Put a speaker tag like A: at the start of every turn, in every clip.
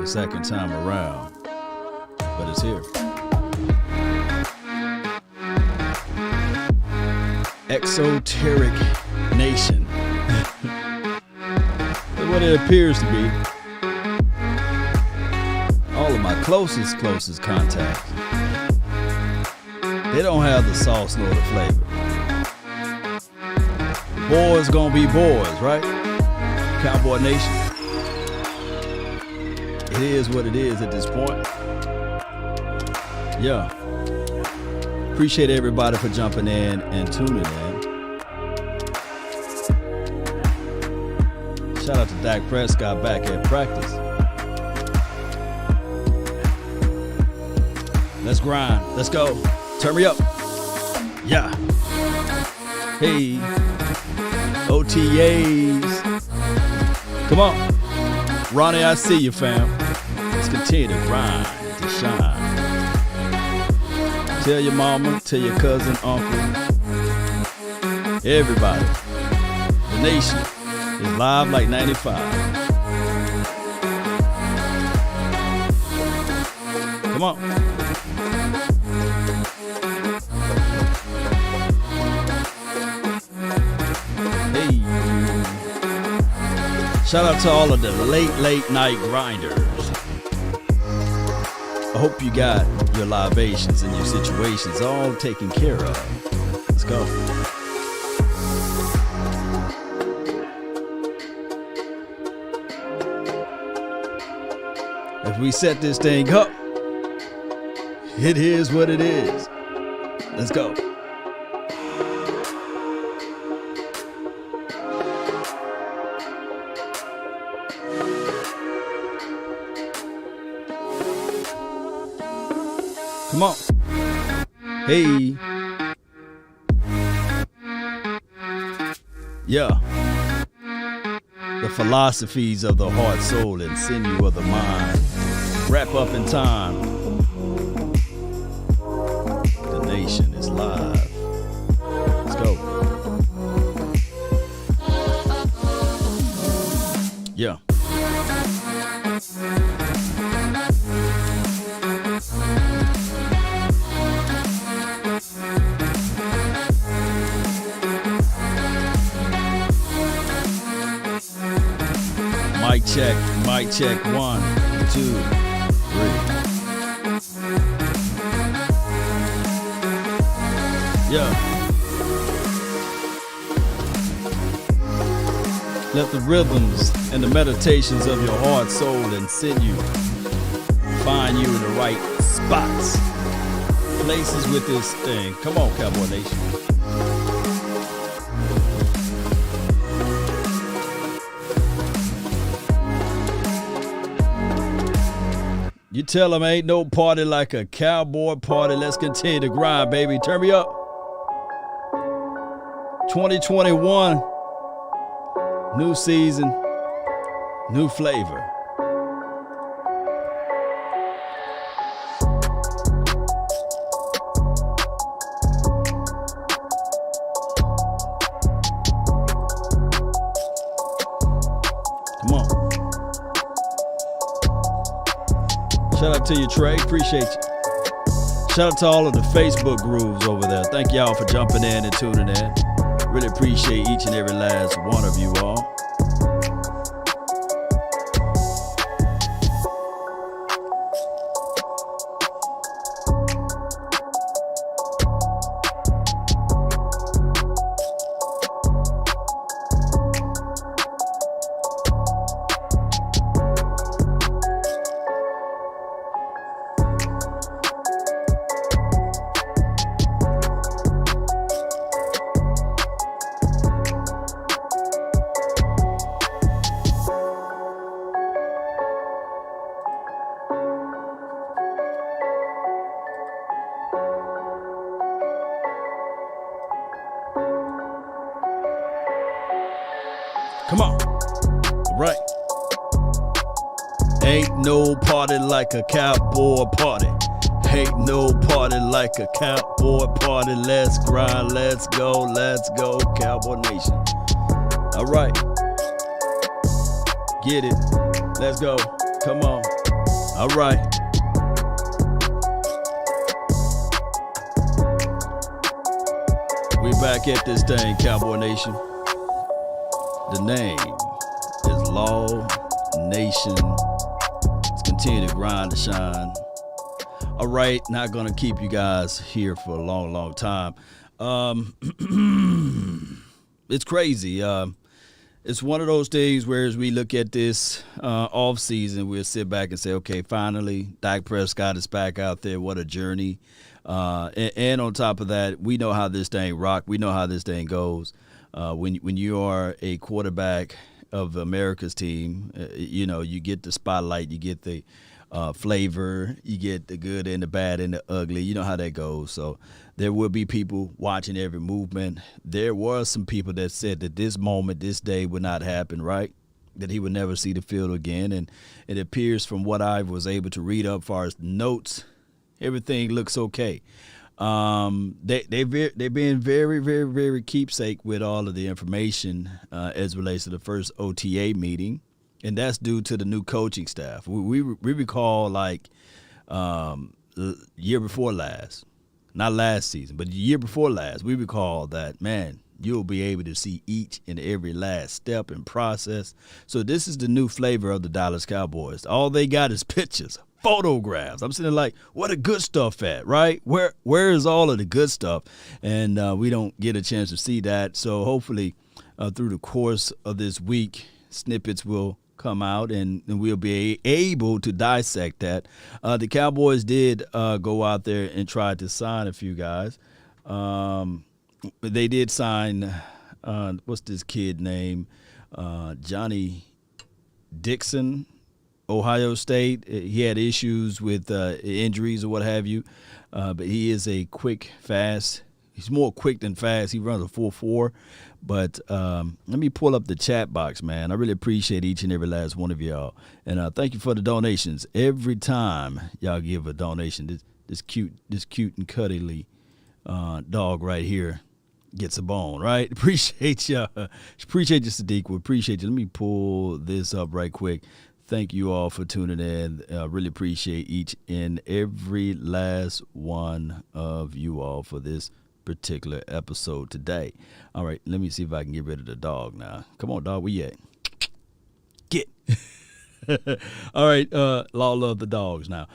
A: the second time around, but it's here. Exoteric Nation. What it appears to be. All of my closest contacts, they don't have the sauce nor the flavor. The boys gonna be boys, right? Cowboy Nation. It is what it is at this point. Yeah. Appreciate everybody for jumping in and tuning in. Shout out to Dak Prescott back at practice. Let's grind. Let's go. Turn me up. Yeah. Hey. OTAs. Come on. Ronnie, I see you, fam. Let's continue to grind, to shine. Tell your mama, tell your cousin, uncle. Everybody. The nation is live like 95. Come on. Hey. Shout out to all of the late night grinders. I hope you got your libations and your situations all taken care of. Let's go. If we set this thing up, it is what it is. Let's go. Come on. Hey. Yeah. The philosophies of the heart, soul, and sinew of the mind wrap up in time. The nation is live. Let's go. Yeah. Mic check, 1, 2, 3. Yeah. Let the rhythms and the meditations of your heart, soul, and sinew find you in the right spots, places with this thing. Come on, Cowboy Nation. You tell them ain't no party like a cowboy party. Let's continue to grind, baby. Turn me up. 2021. New season. New flavor. Come on. Shout out to you, Trey. Appreciate you. Shout out to all of the Facebook grooves over there. Thank y'all for jumping in and tuning in. Really appreciate each and every last one of you all. Come on. All right. Ain't no party like a cowboy party. Ain't no party like a cowboy party. Let's grind, let's go, Cowboy Nation. All right. Get it. Let's go. Come on. All right. We're back at this thing, Cowboy Nation. The name is Law Nation. Let's continue to grind and shine. All right, not going to keep you guys here for a long, long time. It's crazy. It's one of those things where as we look at this off season, we'll sit back and say, okay, finally, Dak Prescott is back out there. What a journey. And on top of that, we know how this thing rock. We know how this thing goes. When you are a quarterback of America's team, you get the spotlight, you get the flavor, you get the good and the bad and the ugly. You know how that goes. So there will be people watching every movement. There were some people that said that this moment, this day would not happen, right? That he would never see the field again. And it appears from what I was able to read up as far as notes, everything looks okay. They're being very, very, very keepsake with all of the information as relates to the first OTA meeting. And that's due to the new coaching staff. We recall year before last, not last season, but the year before last, we recall that, man, you'll be able to see each and every last step and process. So this is the new flavor of the Dallas Cowboys. All they got is pictures, photographs. I'm sitting like, where the good stuff at, right? Where is all of the good stuff? And we don't get a chance to see that. So hopefully through the course of this week, snippets will come out and we'll be able to dissect that. The Cowboys did go out there and try to sign a few guys. They did sign, what's this kid name? Johnny Dixon, Ohio State. He had issues with injuries or what have you, but he is a quick, fast. He's more quick than fast. He runs a 4.4. But let me pull up the chat box, man. I really appreciate each and every last one of y'all. And thank you for the donations. Every time y'all give a donation, this cute and cuddly dog right here gets a bone, right? Appreciate y'all. Appreciate you, Sadiq. We appreciate you. Let me pull this up right quick. Thank you all for tuning in. Really appreciate each and every last one of you all for this particular episode today. All right, let me see if I can get rid of the dog now. Come on, dog, where you at? Get. All right, Law love the dogs now.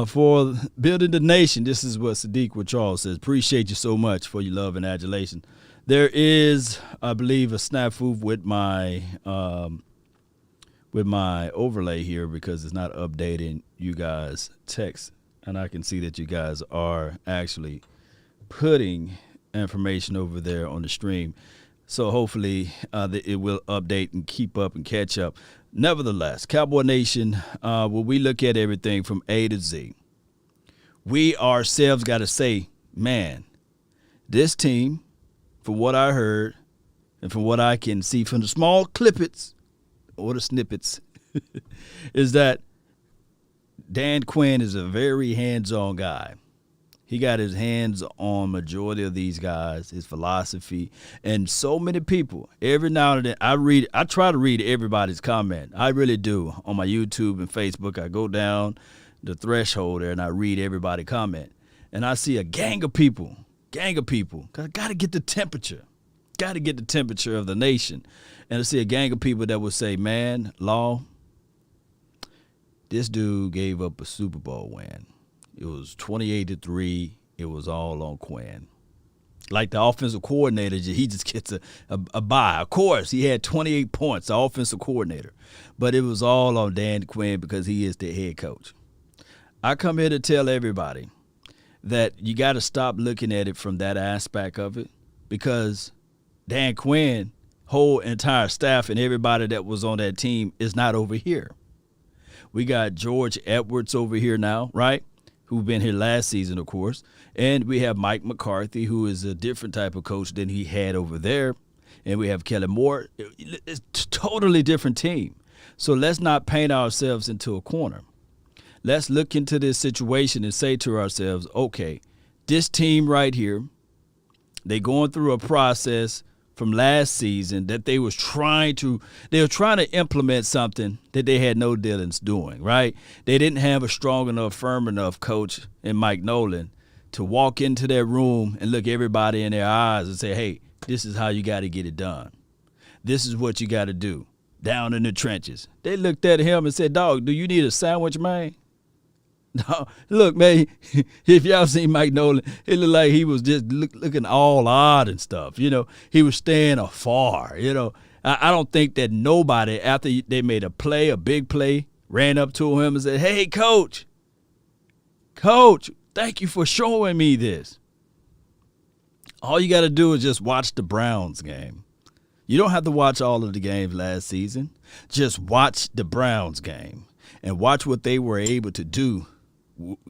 A: For building the nation, this is what Sadiq Withdrawal says. Appreciate you so much for your love and adulation. There is, I believe, a snafu with my overlay here because it's not updating you guys' text, and I can see that you guys are actually putting information over there on the stream. So hopefully it will update and keep up and catch up. Nevertheless, Cowboy Nation, when we look at everything from A to Z, we ourselves got to say, man, this team, from what I heard and from what I can see from the small clippets or the snippets, is that Dan Quinn is a very hands-on guy. He got his hands on majority of these guys, his philosophy, and so many people. Every now and then, I try to read everybody's comment. I really do. On my YouTube and Facebook, I go down the threshold there and I read everybody's comment. And I see a gang of people. Cause I got to get the temperature. Got to get the temperature of the nation. And I see a gang of people that would say, man, Law, this dude gave up a Super Bowl win. It was 28-3. It was all on Quinn. Like the offensive coordinator, he just gets a bye. Of course, he had 28 points, the offensive coordinator. But it was all on Dan Quinn because he is the head coach. I come here to tell everybody that you got to stop looking at it from that aspect of it because Dan Quinn, whole entire staff and everybody that was on that team is not over here. We got George Edwards over here now, right? Who've been here last season, of course. And we have Mike McCarthy, who is a different type of coach than he had over there. And we have Kelly Moore. It's a totally different team. So let's not paint ourselves into a corner. Let's look into this situation and say to ourselves, okay, this team right here, they're going through a process from last season that they were trying to implement something that they had no dealings doing, right? They didn't have a strong enough, firm enough coach in Mike Nolan to walk into their room and look everybody in their eyes and say, hey, this is how you got to get it done. This is what you got to do down in the trenches. They looked at him and said, dog, do you need a sandwich, man? No, look, man, if y'all seen Mike Nolan, it looked like he was just looking all odd and stuff. You know, he was staying afar. You know, I don't think that nobody, after they made a big play, ran up to him and said, hey, coach, thank you for showing me this. All you got to do is just watch the Browns game. You don't have to watch all of the games last season. Just watch the Browns game and watch what they were able to do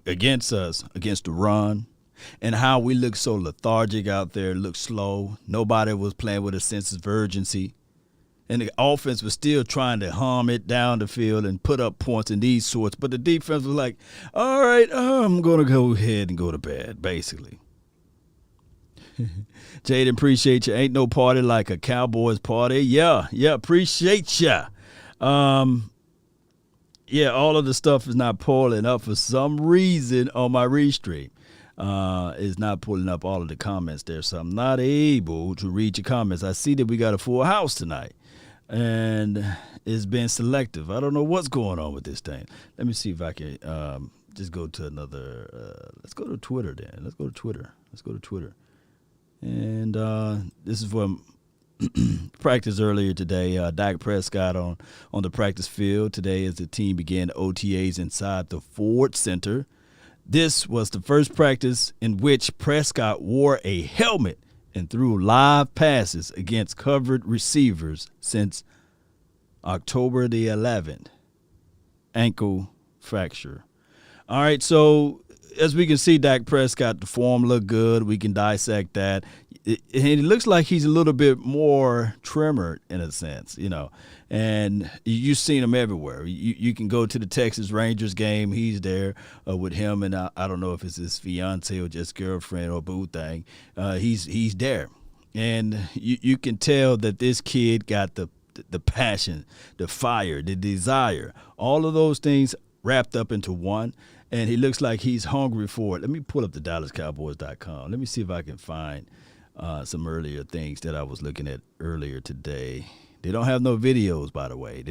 A: against us, against the run, and how we looked so lethargic out there, looked slow. Nobody was playing with a sense of urgency. And the offense was still trying to hum it down the field and put up points in these sorts. But the defense was like, all right, I'm going to go ahead and go to bed, basically. Jaden, appreciate you. Ain't no party like a Cowboys party. Yeah, appreciate ya. Yeah, all of the stuff is not pulling up for some reason on my restream. It's not pulling up all of the comments there, so I'm not able to read your comments. I see that we got a full house tonight, and it's been selective. I don't know what's going on with this thing. Let me see if I can just go to another. Let's go to Twitter then. Let's go to Twitter. And this is from practice earlier today. Dak Prescott on the practice field today as the team began OTAs inside the Ford Center. This was the first practice in which Prescott wore a helmet and threw live passes against covered receivers since October the 11th. Ankle fracture. All right, so as we can see, Dak Prescott, the form looked good. We can dissect that. It looks like he's a little bit more trimmer in a sense, you know, and you've seen him everywhere. You can go to the Texas Rangers game. He's there with him, and I don't know if it's his fiance or just girlfriend or boo thing. He's there, and you can tell that this kid got the passion, the fire, the desire, all of those things wrapped up into one. And he looks like he's hungry for it. Let me pull up the DallasCowboys.com. Let me see if I can find some earlier things that I was looking at earlier today. They don't have no videos, by the way.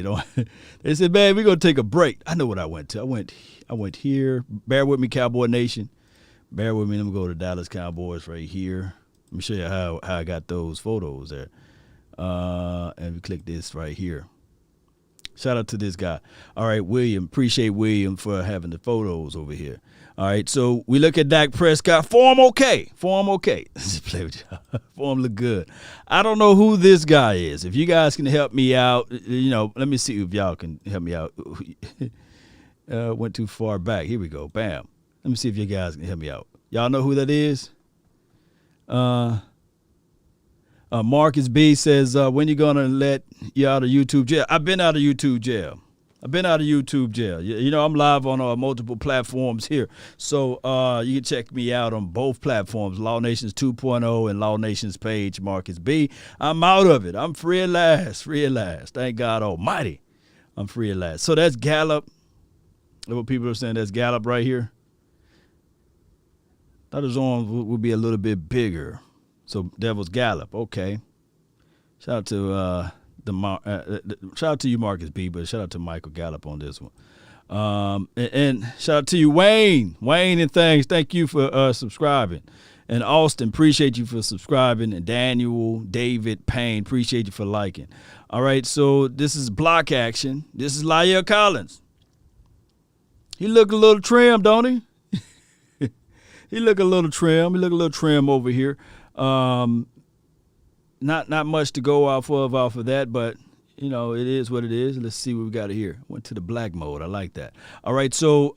A: They said, man, we're going to take a break. I know what I went to. I went here. Bear with me, Cowboy Nation. Bear with me. Let me go to Dallas Cowboys right here. Let me show you how I got those photos there. And we click this right here. Shout out to this guy. All right, William. Appreciate William for having the photos over here. All right, so we look at Dak Prescott. Form okay. Just play with you. Form look good. I don't know who this guy is. If you guys can help me out, you know, let me see if y'all can help me out. Went too far back. Here we go. Bam. Let me see if you guys can help me out. Y'all know who that is? Marcus B says, when you going to let you out of YouTube jail? I've been out of YouTube jail. You know, I'm live on multiple platforms here. So you can check me out on both platforms, Law Nations 2.0 and Law Nations page, Marcus B. I'm out of it. I'm free at last. Thank God Almighty. I'm free at last. So that's Gallup. What people are saying, that's Gallup right here. Thought his arm would be a little bit bigger. So that was Gallup. Okay. Shout out to shout out to you, Marcus B, but shout out to Michael Gallup on this one. And shout out to you, Wayne and things. Thank you for subscribing. And Austin, appreciate you for subscribing. And Daniel, David, Payne, appreciate you for liking. All right, so this is block action. This is La'el Collins. He look a little trim, don't he? He look a little trim over here. Not much to go off of that, but you know, it is what it is. Let's see what we got here. Went to the black mode. I like that. All right, so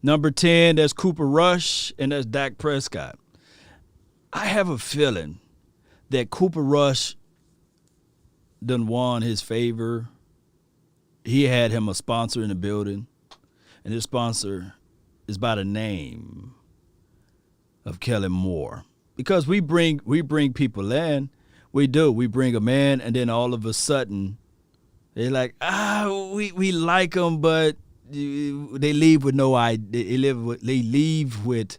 A: number 10, that's Cooper Rush, and that's Dak Prescott. I have a feeling that Cooper Rush done won his favor. He had him a sponsor in the building, and his sponsor is by the name of Kellen Moore. because we bring people in. We do. We bring them in, and then all of a sudden, they're like, we like them, but they leave with no idea. They leave with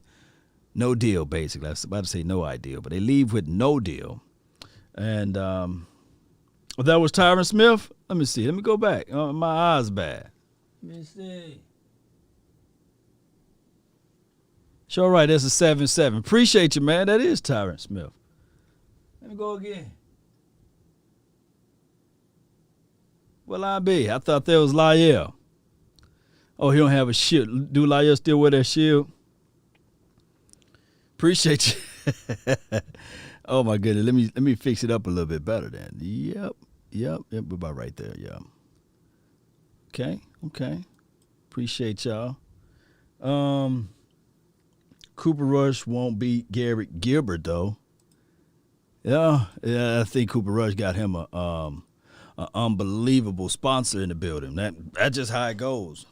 A: no deal, basically. I was about to say no idea, but they leave with no deal. And that was Tyron Smith. Let me see. Let me go back. My eyes bad. Let me see. Sure, right. That's a 7-7. Appreciate you, man. That is Tyron Smith. Let me go again. Well, I be. I thought that was Lyell. Oh, he don't have a shield. Do Lyell still wear that shield? Appreciate you. Oh my goodness. Let me fix it up a little bit better then. Yep. We're about right there. Yeah. Okay. Appreciate y'all. Cooper Rush won't beat Garrett Gilbert though. Yeah. I think Cooper Rush got him an unbelievable sponsor in the building. That's just how it goes.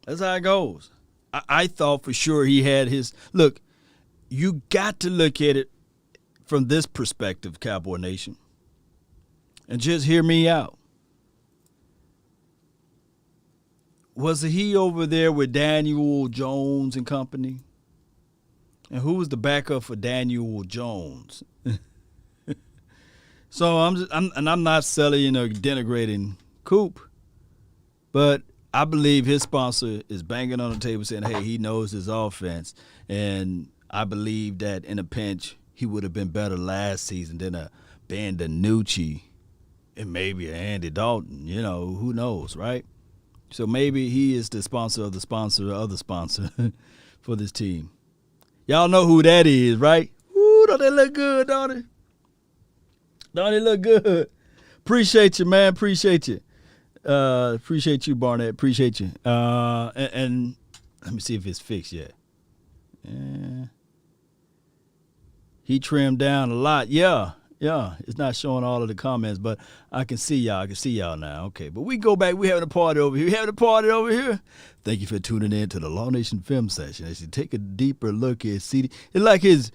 A: That's how it goes. I thought for sure he had his look. You got to look at it from this perspective, Cowboy Nation, and just hear me out. Was he over there with Daniel Jones and company? And who was the backup for Daniel Jones? So I'm not selling or denigrating Coop, but I believe his sponsor is banging on the table saying, hey, he knows his offense. And I believe that in a pinch, he would have been better last season than a Ben DiNucci and maybe a Andy Dalton. You know, who knows, right? So maybe he is the sponsor of the sponsor of the sponsor for this team. Y'all know who that is, right? Ooh, don't they look good, don't they? Don't they look good? Appreciate you, man. Appreciate you. Appreciate you, Barnett. Appreciate you. And let me see if it's fixed yet. Yeah. He trimmed down a lot. Yeah. It's not showing all of the comments, but I can see y'all. I can see y'all now. Okay, but we go back. We having a party over here. Thank you for tuning in to the Law Nation Film Session. As you take a deeper look at CD, it's like his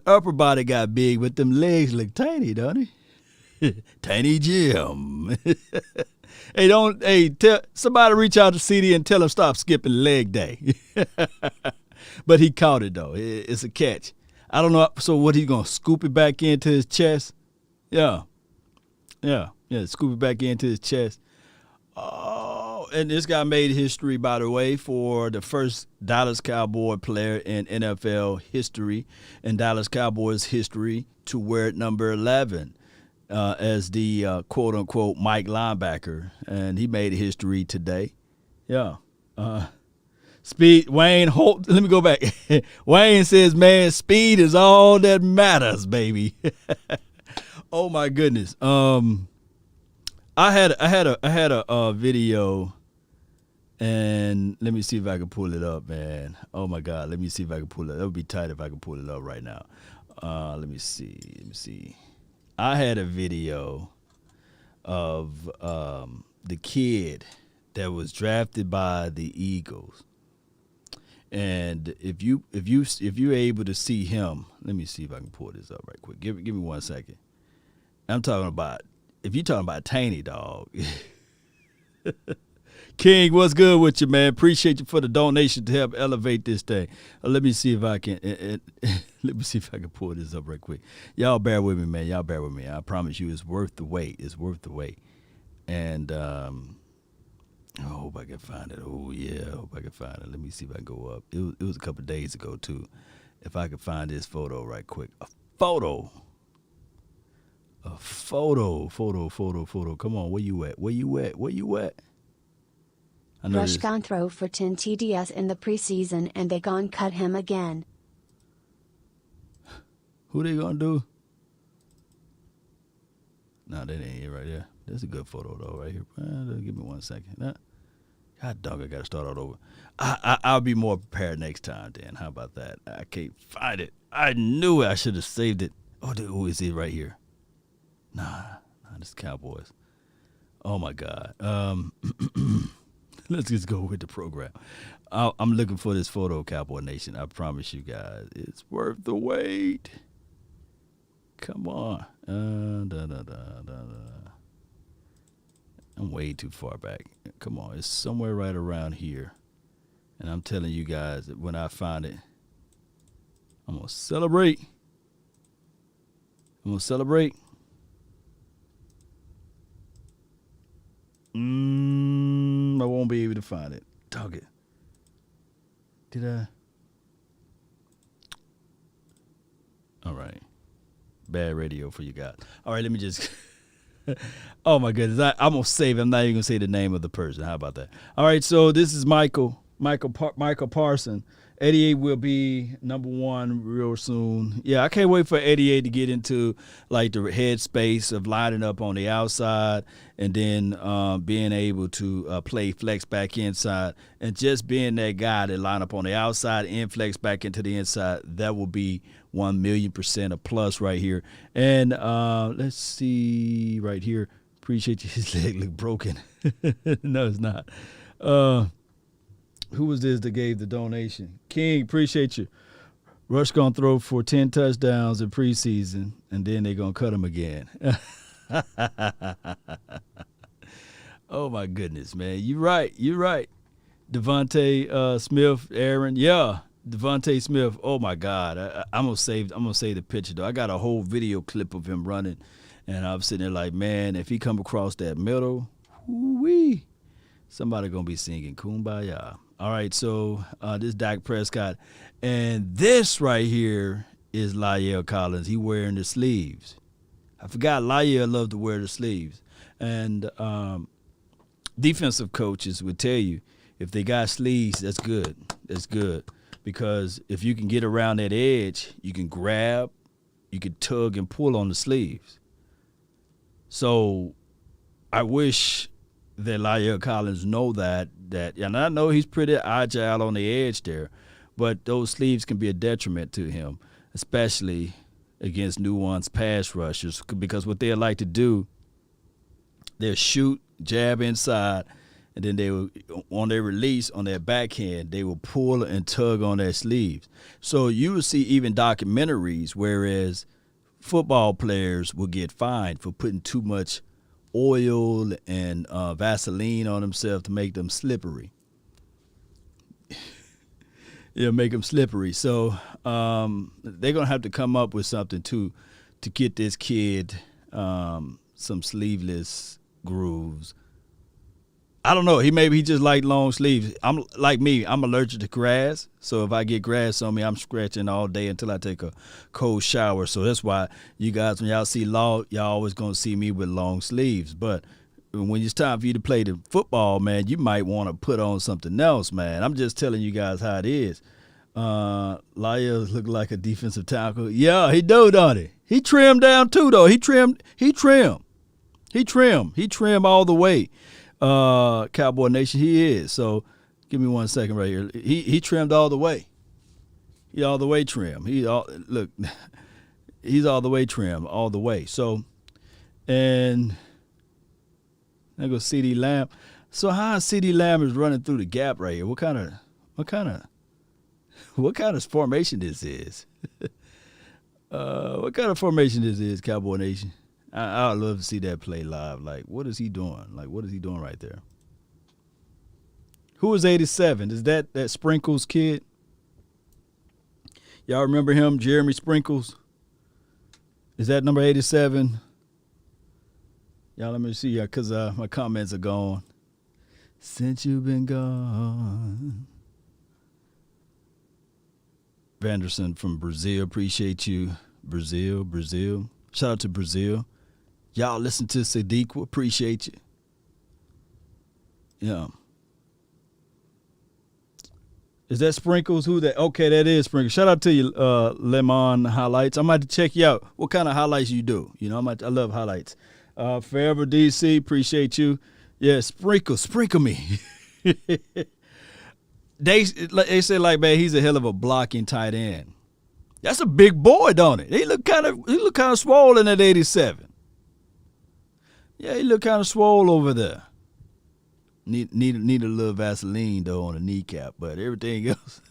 A: upper body got big, but them legs look tiny, don't he? Tiny Jim. Tell somebody reach out to CD and tell him stop skipping leg day. But he caught it though. It's a catch. I don't know. So what, he's gonna scoop it back into his chest? Yeah. Scoop it back into his chest. Oh, and this guy made history, by the way, for the first Dallas Cowboy player in NFL history and Dallas Cowboys history to wear number 11. As the quote-unquote Mike linebacker, and he made history today. Yeah. Speed, Wayne Holt, let me go back. Wayne says, man, speed is all that matters, baby. Oh, my goodness. I had a video, and let me see if I can pull it up, man. Oh, my God, let me see if I can pull it up. That would be tight if I could pull it up right now. Let me see. I had a video of the kid that was drafted by the Eagles, and if you're able to see him, let me see if I can pull this up right quick. Give me 1 second. I'm talking about, if you're talking about Tiny Dog. King, what's good with you, man? Appreciate you for the donation to help elevate this thing. Let me see if I can. Let me see if I can pull this up right quick. Y'all bear with me, man. Y'all bear with me. I promise you, it's worth the wait. It's worth the wait. And I hope I can find it. Oh yeah, I hope I can find it. Let me see if I can go up. It was a couple of days ago too. If I can find this photo right quick. A photo. Come on, where you at?
B: Rush gone throw for 10 TDS in the preseason and they gone cut him again.
A: Who they gonna do? Nah, that ain't it right there. That's a good photo though, right here. Give me 1 second. God dog, I gotta start all over. I'll be more prepared next time, Dan. How about that? I can't find it. I knew it. I should have saved it. Oh, who is it right here? Nah, this is Cowboys. Oh my God. Let's just go with the program. I'm looking for this photo, Cowboy Nation. I promise you guys, it's worth the wait. Come on. I'm way too far back. Come on. It's somewhere right around here. And I'm telling you guys that when I find it, I'm going to celebrate. I won't be able to find it. Dog it. Did I? All right. Bad radio for you guys. All right, let me just. Oh, my goodness. I'm going to save it. I'm not even going to say the name of the person. How about that? All right, so this is Michael Parson. 88 will be number one real soon. Yeah, I can't wait for 88 to get into like the headspace of lining up on the outside and then being able to play flex back inside and just being that guy that line up on the outside and flex back into the inside. That will be 1,000,000% a plus right here. And let's see right here. Appreciate you. His leg look broken. No, it's not. Who was this that gave the donation? King, appreciate you. Rush going to throw for 10 touchdowns in preseason, and then they're going to cut him again. Oh, my goodness, man. You're right. Devontae Smith, Aaron. Yeah, Devontae Smith. Oh, my God. I'm going to save the picture, though. I got a whole video clip of him running, and I'm sitting there like, man, if he come across that middle, whoo-wee, somebody going to be singing Kumbaya. All right, so this is Dak Prescott. And this right here is La'el Collins. He wearing the sleeves. I forgot La'el loved to wear the sleeves. And defensive coaches would tell you if they got sleeves, that's good. That's good. Because if you can get around that edge, you can grab, you can tug and pull on the sleeves. So I wish that La'el Collins know that, and I know he's pretty agile on the edge there, but those sleeves can be a detriment to him, especially against nuanced pass rushers, because what they like to do, they'll shoot, jab inside, and then they will, on their release, on their backhand, they will pull and tug on their sleeves. So you will see even documentaries, whereas football players will get fined for putting too much oil and Vaseline on themselves to make them slippery. Make them slippery. So they're going to have to come up with something to get this kid some sleeveless grooves. I don't know. He just like long sleeves. I'm like me. I'm allergic to grass. So if I get grass on me, I'm scratching all day until I take a cold shower. So that's why you guys, when y'all see law, y'all always going to see me with long sleeves. But when it's time for you to play the football, man, you might want to put on something else, man. I'm just telling you guys how it is. La'el look like a defensive tackle. Yeah, he do, don't he? He trimmed down too, though. He trimmed all the way. Cowboy Nation, he is. So give me 1 second right here. He trimmed all the way. He all the way trim. He's all the way trim, all the way. So, and there goes CeeDee Lamb. So how CeeDee Lamb is running through the gap right here? What kind of formation this is? What kind of formation this is, Cowboy Nation? I'd love to see that play live. Like, what is he doing? Like, what is he doing right there? Who is 87? Is that Sprinkles kid? Y'all remember him, Jeremy Sprinkles? Is that number 87? Y'all, let me see, because my comments are gone. Since you've been gone. Vanderson from Brazil, appreciate you. Brazil. Shout out to Brazil. Y'all listen to Sadiq, appreciate you. Yeah. Is that Sprinkles? Who that? Okay, that is Sprinkles. Shout out to you, Lemon Highlights. I'm about to check you out. What kind of highlights you do? You know, I love highlights. Forever DC, appreciate you. Yeah, sprinkle me. They say like, man, he's a hell of a blocking tight end. That's a big boy, don't it? He look kind of swollen at 87. Yeah, he look kind of swole over there. Need a little Vaseline though on the kneecap, but everything else.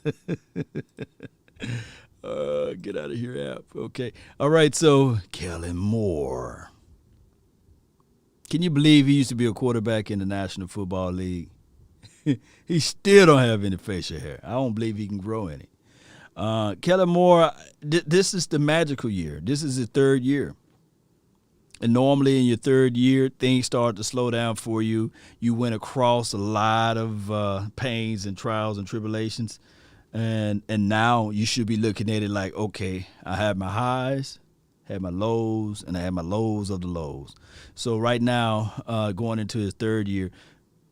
A: Get out of here, app. Okay. All right. So Kellen Moore. Can you believe he used to be a quarterback in the National Football League? He still don't have any facial hair. I don't believe he can grow any. Kellen Moore. This is the magical year. This is his third year. And normally in your third year, things start to slow down for you. You went across a lot of pains and trials and tribulations. And now you should be looking at it like, okay, I have my highs, had my lows, and I had my lows of the lows. So right now, going into his third year,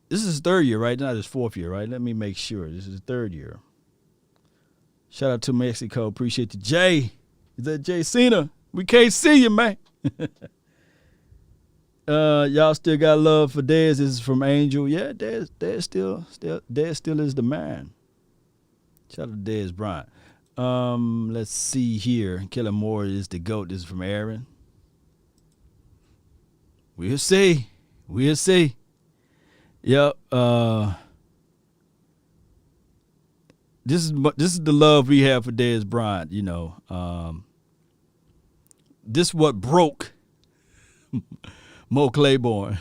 A: this is his third year, right? Not his fourth year, right? Let me make sure. This is his third year. Shout out to Mexico. Appreciate you. Jay. Is that Jay Cena? We can't see you, man. Y'all still got love for Dez. This is from Angel. Yeah, Dez still is the man. Shout out to Dez Bryant. Let's see here. Kellen Moore is the GOAT. This is from Aaron. We'll see. Yep. This is the love we have for Dez Bryant. You know, this is what broke Mo Claiborne.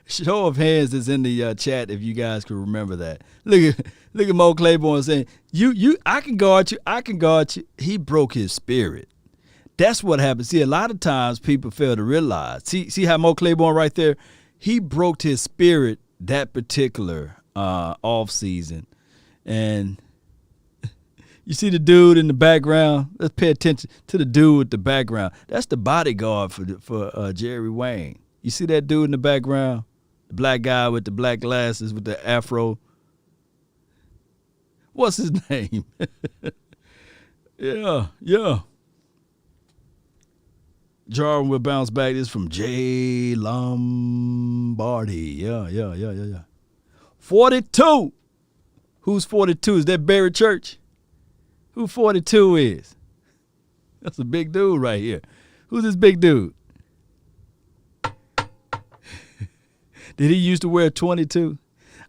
A: Show of hands is in the chat if you guys can remember that. Look at Mo Claiborne saying, I can guard you. He broke his spirit. That's what happened. See, a lot of times people fail to realize. See how Mo Claiborne right there? He broke his spirit that particular off season. And you see the dude in the background? Let's pay attention to the dude with the background. That's the bodyguard for Jerry Wayne. You see that dude in the background? The black guy with the black glasses with the afro. What's his name? Yeah. Jarwin will bounce back. This is from Jay Lombardi. Yeah. 42. Who's 42? Is that Barry Church? Who 42 is? That's a big dude right here. Who's this big dude? Did he used to wear 22?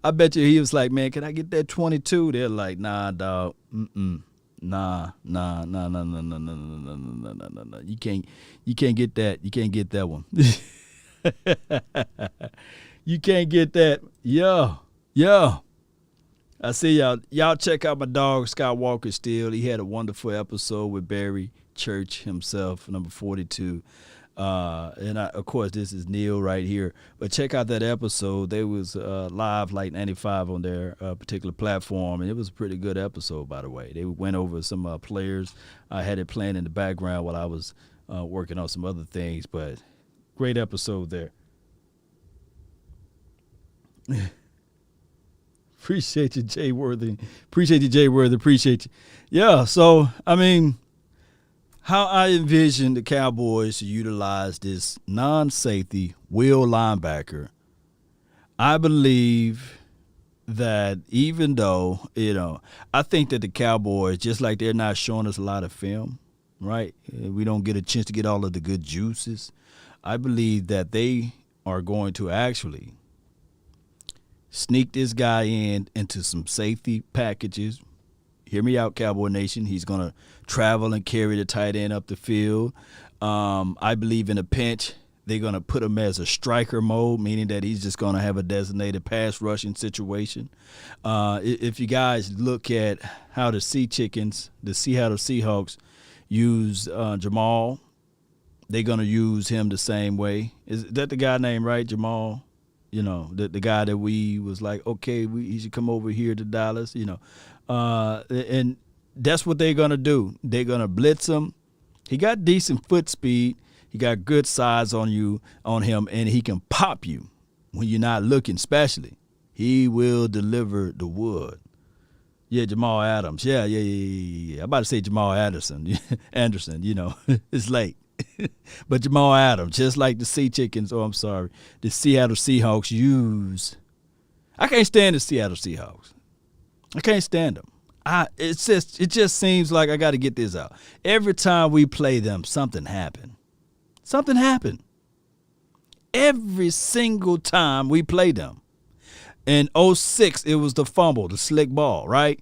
A: I bet you he was like, man, can I get that 22? They're like, nah, dog. Nah. You can't get that. You can't get that one. You can't get that. Yeah. I see y'all. Y'all check out my dog, Scott Walker Steele. He had a wonderful episode with Barry Church himself, number 42. Of course, this is Neil right here. But check out that episode. They was live like 95 on their particular platform, and it was a pretty good episode, by the way. They went over some players. I had it playing in the background while I was working on some other things, but great episode there. Appreciate you, Jay Worthy. Appreciate you. Yeah, so, I mean, how I envision the Cowboys to utilize this non-safety will linebacker, I believe that even though, I think that the Cowboys, just like they're not showing us a lot of film, right? We don't get a chance to get all of the good juices. I believe that they are going to actually sneak this guy into some safety packages. Hear me out, Cowboy Nation. He's going to travel and carry the tight end up the field. I believe in a pinch, they're going to put him as a striker mode, meaning that he's just going to have a designated pass rushing situation. If you guys look at how the Seattle Seahawks use Jamal, they're going to use him the same way. Is that the guy named right, Jamal? The guy that we was like, okay, he should come over here to Dallas, and that's what they're going to do. They're going to blitz him. He got decent foot speed. He got good size on him, and he can pop you when you're not looking, especially. He will deliver the wood. Yeah, Jamal Adams. Yeah. I'm about to say Jamal Anderson, it's late. But Jamal Adams, just like the the Seattle Seahawks use. I can't stand the Seattle Seahawks. I can't stand them. It just seems like I got to get this out. Every time we play them, something happened. every single time we played them. In 06, it was the fumble, the slick ball, right?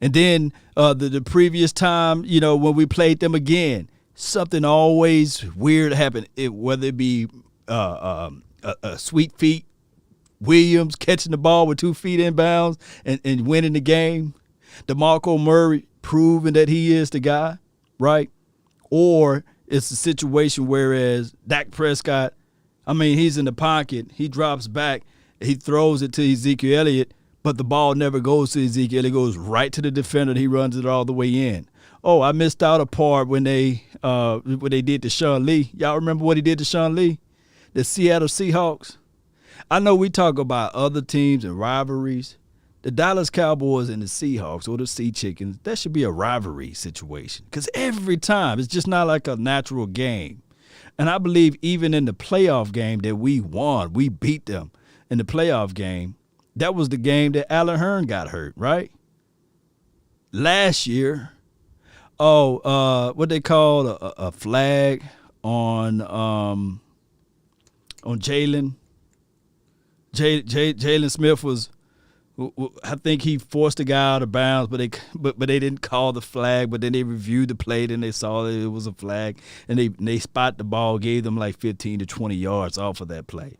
A: And then the previous time, when we played them again, something always weird happened. Whether it be Sweet Feet Williams catching the ball with 2 feet in bounds and winning the game, DeMarco Murray proving that he is the guy, right? Or it's a situation whereas Dak Prescott, he's in the pocket, he drops back, he throws it to Ezekiel Elliott, but the ball never goes to Ezekiel. It goes right to the defender, and he runs it all the way in. Oh, I missed out a part when they did to Sean Lee. Y'all remember what he did to Sean Lee? The Seattle Seahawks. I know we talk about other teams and rivalries. The Dallas Cowboys and the Seahawks, or the Sea Chickens, that should be a rivalry situation. Because every time, it's just not like a natural game. And I believe even in the playoff game that we won, we beat them in the playoff game. That was the game that Allen Hearn got hurt, right? Last year, what they call a flag on Jalen. Jalen Smith was, I think he forced the guy out of bounds, but they didn't call the flag. But then they reviewed the play, and they saw that it was a flag, and they spot the ball, gave them like 15 to 20 yards off of that play.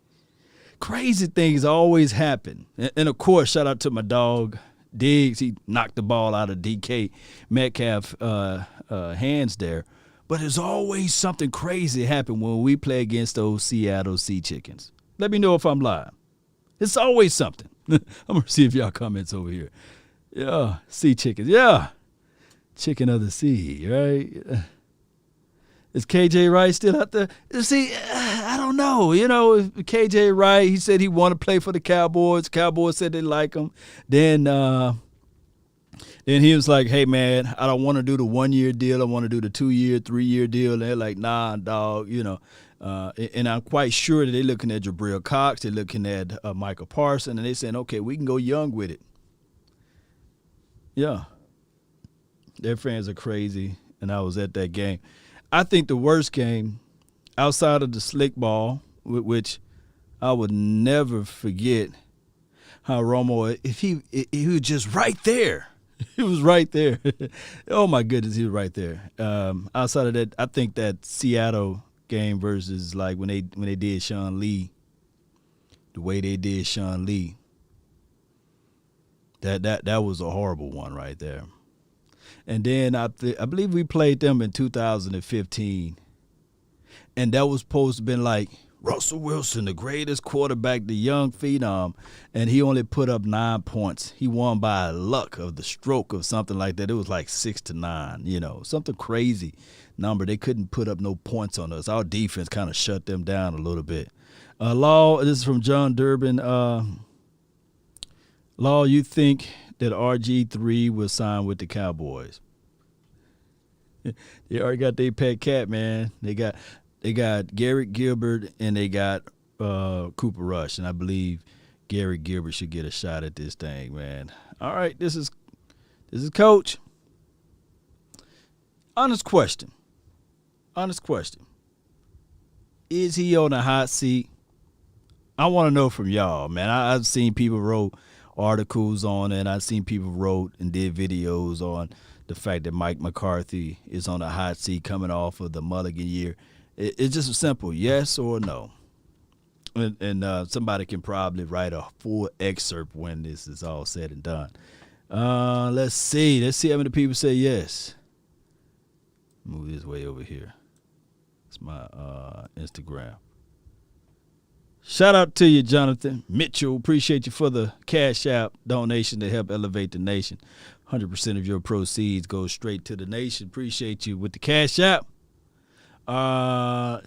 A: Crazy things always happen. And of course, shout out to my dog, Diggs. He knocked the ball out of DK Metcalf hands there. But there's always something crazy happen when we play against those Seattle Sea Chickens. Let me know if I'm lying. It's always something. I'm going to see if y'all comments over here. Yeah, Sea Chickens. Yeah, chicken of the sea, right? Is KJ Wright still out there? See, I don't know. If KJ Wright, he said he wanted to play for the Cowboys. Cowboys said they like him. Then he was like, hey, man, I don't want to do the 1-year deal. I want to do the 2-year, 3-year deal. And they're like, nah, dog, and I'm quite sure that they're looking at Jabril Cox. They're looking at Michael Parsons. And they're saying, okay, we can go young with it. Yeah. Their fans are crazy. And I was at that game. I think the worst game outside of the slick ball, which I would never forget how Romo, if he was just right there. He was right there. Oh, my goodness, he was right there. Outside of that, I think that Seattle game versus like when they did Sean Lee, the way they did Sean Lee, that was a horrible one right there. And then I believe we played them in 2015, and that was supposed to have been like Russell Wilson, the greatest quarterback, the young phenom, and he only put up 9 points. He won by luck of the stroke of something like that. It was like 6-9, something crazy number. They couldn't put up no points on us. Our defense kind of shut them down a little bit. Law, this is from John Durbin. Law, you think that RG3 will sign with the Cowboys? They already got their pet cat, man. They got Garrett Gilbert and they got Cooper Rush, and I believe Garrett Gilbert should get a shot at this thing, man. All right, this is Coach. Honest question. Is he on the hot seat? I want to know from y'all, man. I've seen people wrote articles on it, and I've seen people wrote and did videos on the fact that Mike McCarthy is on the hot seat coming off of the Mulligan year. It's just a simple yes or no. And somebody can probably write a full excerpt when this is all said and done. Let's see how many people say yes. Move this way over here. It's my Instagram. Shout out to you, Jonathan Mitchell. Appreciate you for the Cash App donation to help elevate the nation. 100% of your proceeds go straight to the nation. Appreciate you with the Cash App.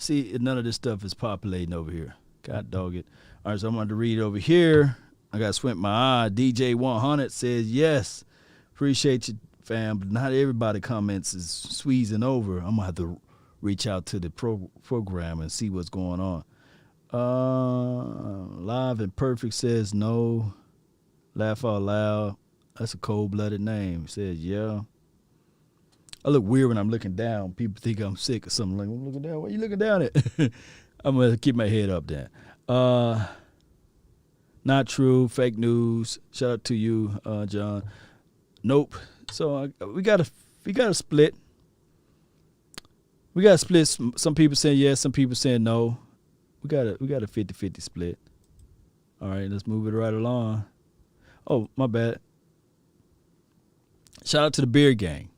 A: See, none of this stuff is populating over here. God dog it. All right, so I'm going to read over here. I got to squint my eye. DJ 100 says yes. Appreciate you, fam. But not everybody comments is squeezing over. I'm going to have to reach out to the program and see what's going on. Live and Perfect says no. Laugh out loud. That's a cold-blooded name. Says yeah. I look weird when I'm looking down. People think I'm sick or something. Like, I'm looking down. What are you looking down at? I'm going to keep my head up there. Not true. Fake news. Shout out to you, John. Nope. So we got a split. We got a split. Some people saying yes, some people saying no. We got a 50-50 split. All right, let's move it right along. Oh, my bad. Shout out to the Beard Gang.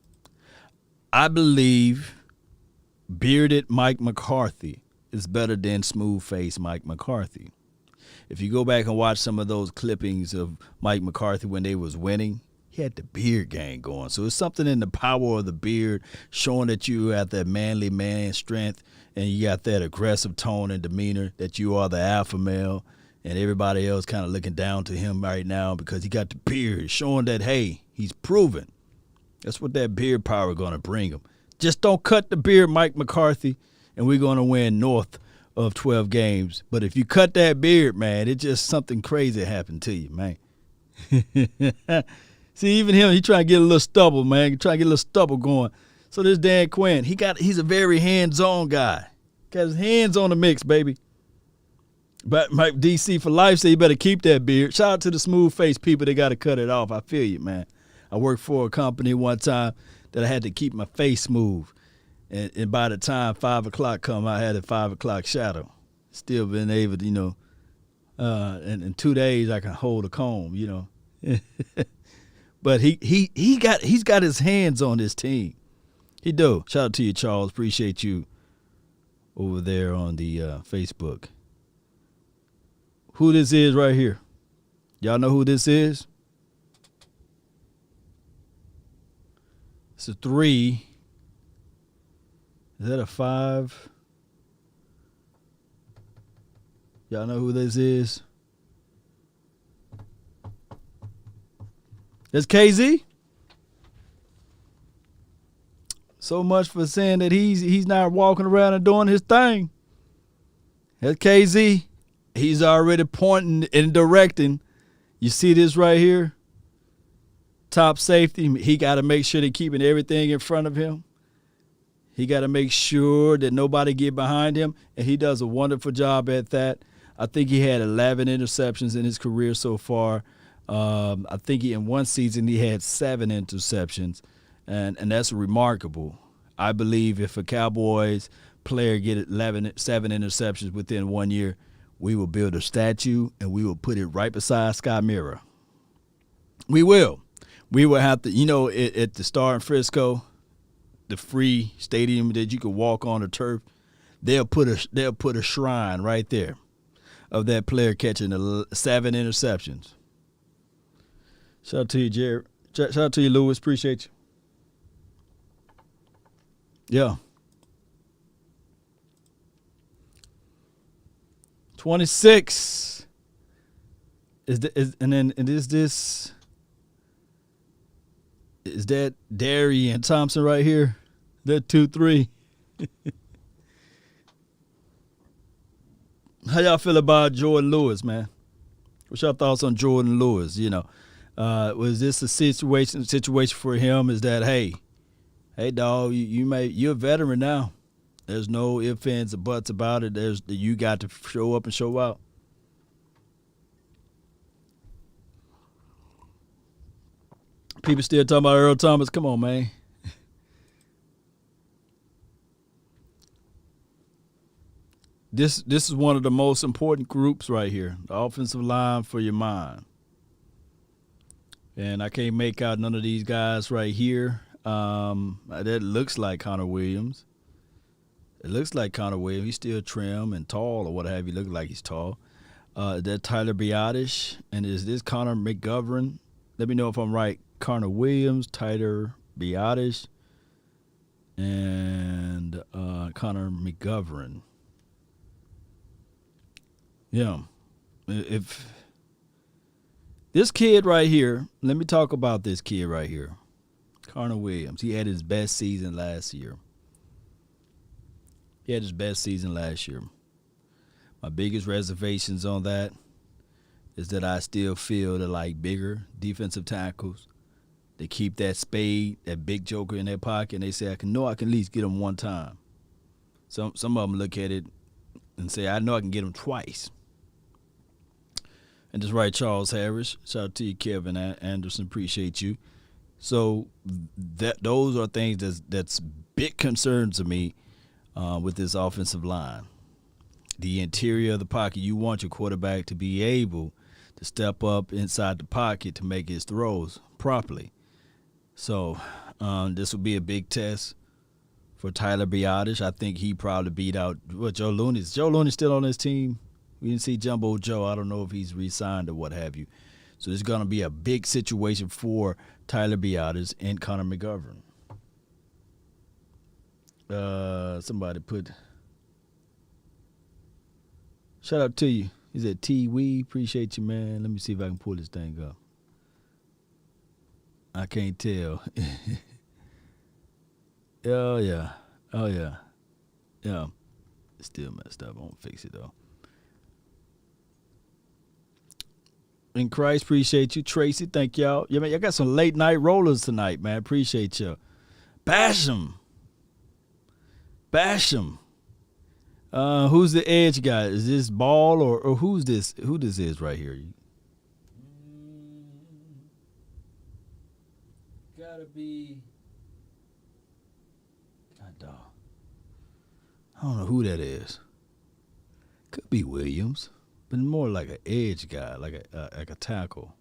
A: I believe bearded Mike McCarthy is better than smooth-faced Mike McCarthy. If you go back and watch some of those clippings of Mike McCarthy when they was winning, he had the beard gang going. So it's something in the power of the beard showing that you have that manly man strength and you got that aggressive tone and demeanor, that you are the alpha male, and everybody else kind of looking down to him right now because he got the beard, showing that, hey, he's proven. That's what that beard power going to bring him. Just don't cut the beard, Mike McCarthy, and we're going to win north of 12 games. But if you cut that beard, man, it just something crazy happened to you, man. See, even him, he trying to get a little stubble, man. He trying to get a little stubble going. So this Dan Quinn, he's a very hands-on guy. Got his hands on the mix, baby. But Mike DC for life said you better keep that beard. Shout out to the smooth-faced people that got to cut it off. I feel you, man. I worked for a company one time that I had to keep my face smooth. And by the time 5 o'clock come, I had a 5 o'clock shadow. Still been able to, in 2 days I can hold a comb, But he's got his hands on this team. He do. Shout out to you, Charles. Appreciate you over there on the Facebook. Who this is right here? Y'all know who this is? It's a 3. Is that a 5? Y'all know who this is? That's KZ. So much for saying that he's not walking around and doing his thing. That's KZ. He's already pointing and directing. You see this right here? Top safety. He got to make sure they're keeping everything in front of him. He got to make sure that nobody get behind him, and he does a wonderful job at that. I think he had 11 interceptions in his career so far. I think in one season he had 7 interceptions, and that's remarkable. I believe if a Cowboys player get 7 interceptions within 1 year, we will build a statue and we will put it right beside Sky Mirror. We will. We will have to, at the Star in Frisco, the free stadium that you can walk on the turf, they'll put a shrine right there of that player catching 7 interceptions. Shout out to you, Jared. Shout out to you, Lewis. Appreciate you. Yeah. 26 is that Darian Thompson right here? That 2-3. How y'all feel about Jordan Lewis, man? What's your thoughts on Jordan Lewis? Was this a situation for him? Is that hey dog, you're a veteran now. There's no ifs, ands, or buts about it. You got to show up and show out. People still talking about Earl Thomas. Come on, man. This is one of the most important groups right here, the offensive line for your mind. And I can't make out none of these guys right here. That looks like Connor Williams. It looks like Connor Williams. He's still trim and tall or what have you. Look like he's tall. That Tyler Biotish. And is this Connor McGovern? Let me know if I'm right. Connor Williams, Tyler Biotish, and Connor McGovern. Yeah. If this kid right here, let me talk about this kid right here. Connor Williams. He had his best season last year. My biggest reservations on that is that I still feel that like bigger defensive tackles, they keep that spade, that big joker in their pocket, and they say, I can at least get him one time. Some of them look at it and say, I know I can get him twice. And just right, Charles Harris. Shout out to you, Kevin Anderson. Appreciate you. So those are things that's big concern to me with this offensive line. The interior of the pocket, you want your quarterback to be able to step up inside the pocket to make his throws properly. So this will be a big test for Tyler Biotish. I think he probably beat out Joe Looney. Is Joe Looney still on his team? We didn't see Jumbo Joe. I don't know if he's re-signed or what have you. So it's going to be a big situation for Tyler Biotish and Connor McGovern. Somebody put, shout out to you. He said, T. Wee, appreciate you, man. Let me see if I can pull this thing up. I can't tell. Oh, yeah. Oh, yeah. Yeah. It's still messed up. I won't fix it, though. In Christ, appreciate you. Tracy, thank y'all. Yeah, man, y'all got some late night rollers tonight, man. Appreciate you. Basham. Who's the edge guy? Is this Ball or who's this? Who this is right here? Gotta be. I don't know who that is. Could be Williams. But more like an edge guy, like a tackle.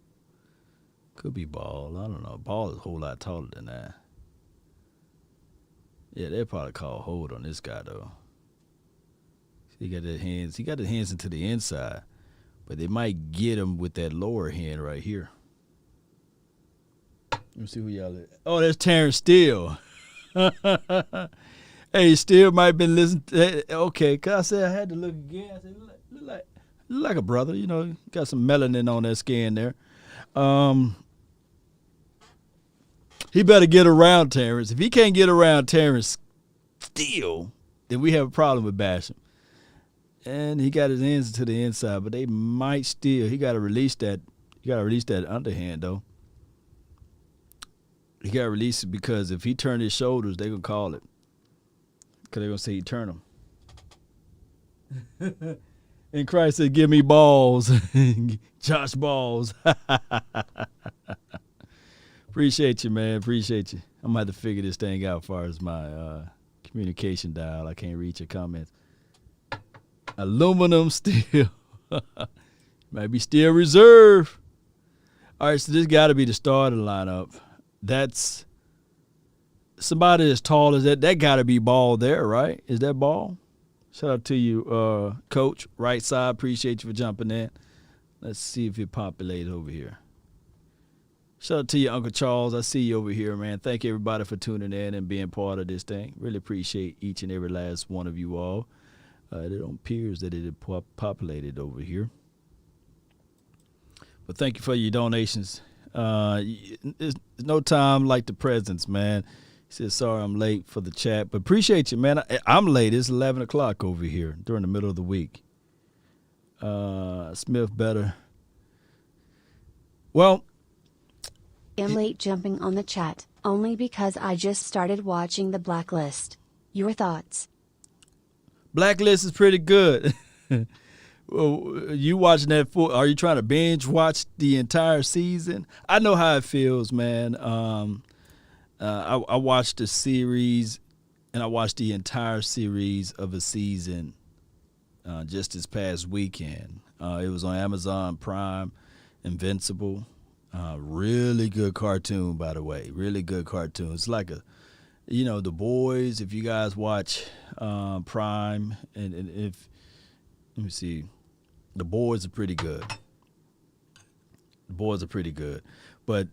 A: Could be Ball. I don't know. Ball is a whole lot taller than that. Yeah, they'll probably call hold on this guy, though. He got the hands. He got the hands into the inside. But they might get him with that lower hand right here. Let me see who y'all is. Oh, that's Terrence Steele. Hey, Steele might have been listening. Okay, because I said I had to look again. I said, look like a brother, you know, got some melanin on that skin there. He better get around Terrence. If he can't get around Terrence Steele, then we have a problem with Basham. And he got his hands to the inside, but they might still. He got to release that. He got to release that underhand, though. He got to release it because if he turned his shoulders, they're going to call it. Because they're going to say he turned them. And Christ said, give me balls. Josh Balls. Appreciate you, man. Appreciate you. I'm going to have to figure this thing out as far as my communication dial. I can't read your comments. Aluminum steel. Might be steel reserve. All right, so this got to be the starting lineup. That's somebody as tall as that. That got to be Ball there, right? Is that Ball? Shout out to you, Coach. Right side. Appreciate you for jumping in. Let's see if it populates over here. Shout out to you, Uncle Charles. I see you over here, man. Thank everybody for tuning in and being part of this thing. Really appreciate each and every last one of you all. It appears that it populated over here. But thank you for your donations. There's no time like the presents, man. He said, sorry I'm late for the chat. But appreciate you, man. I'm late. It's 11 o'clock over here during the middle of the week. Smith better. Well.
B: I'm late jumping on the chat, only because I just started watching The Blacklist. Your thoughts?
A: Blacklist is pretty good. Well, you watching that full? Are you trying to binge watch the entire season? I know how it feels, man. I watched the series, and I watched the entire series of a season just this past weekend. It was on Amazon Prime, Invincible. Really good cartoon, by the way. Really good cartoon. It's like The Boys. If you guys watch Prime, and if let me see, The Boys are pretty good. But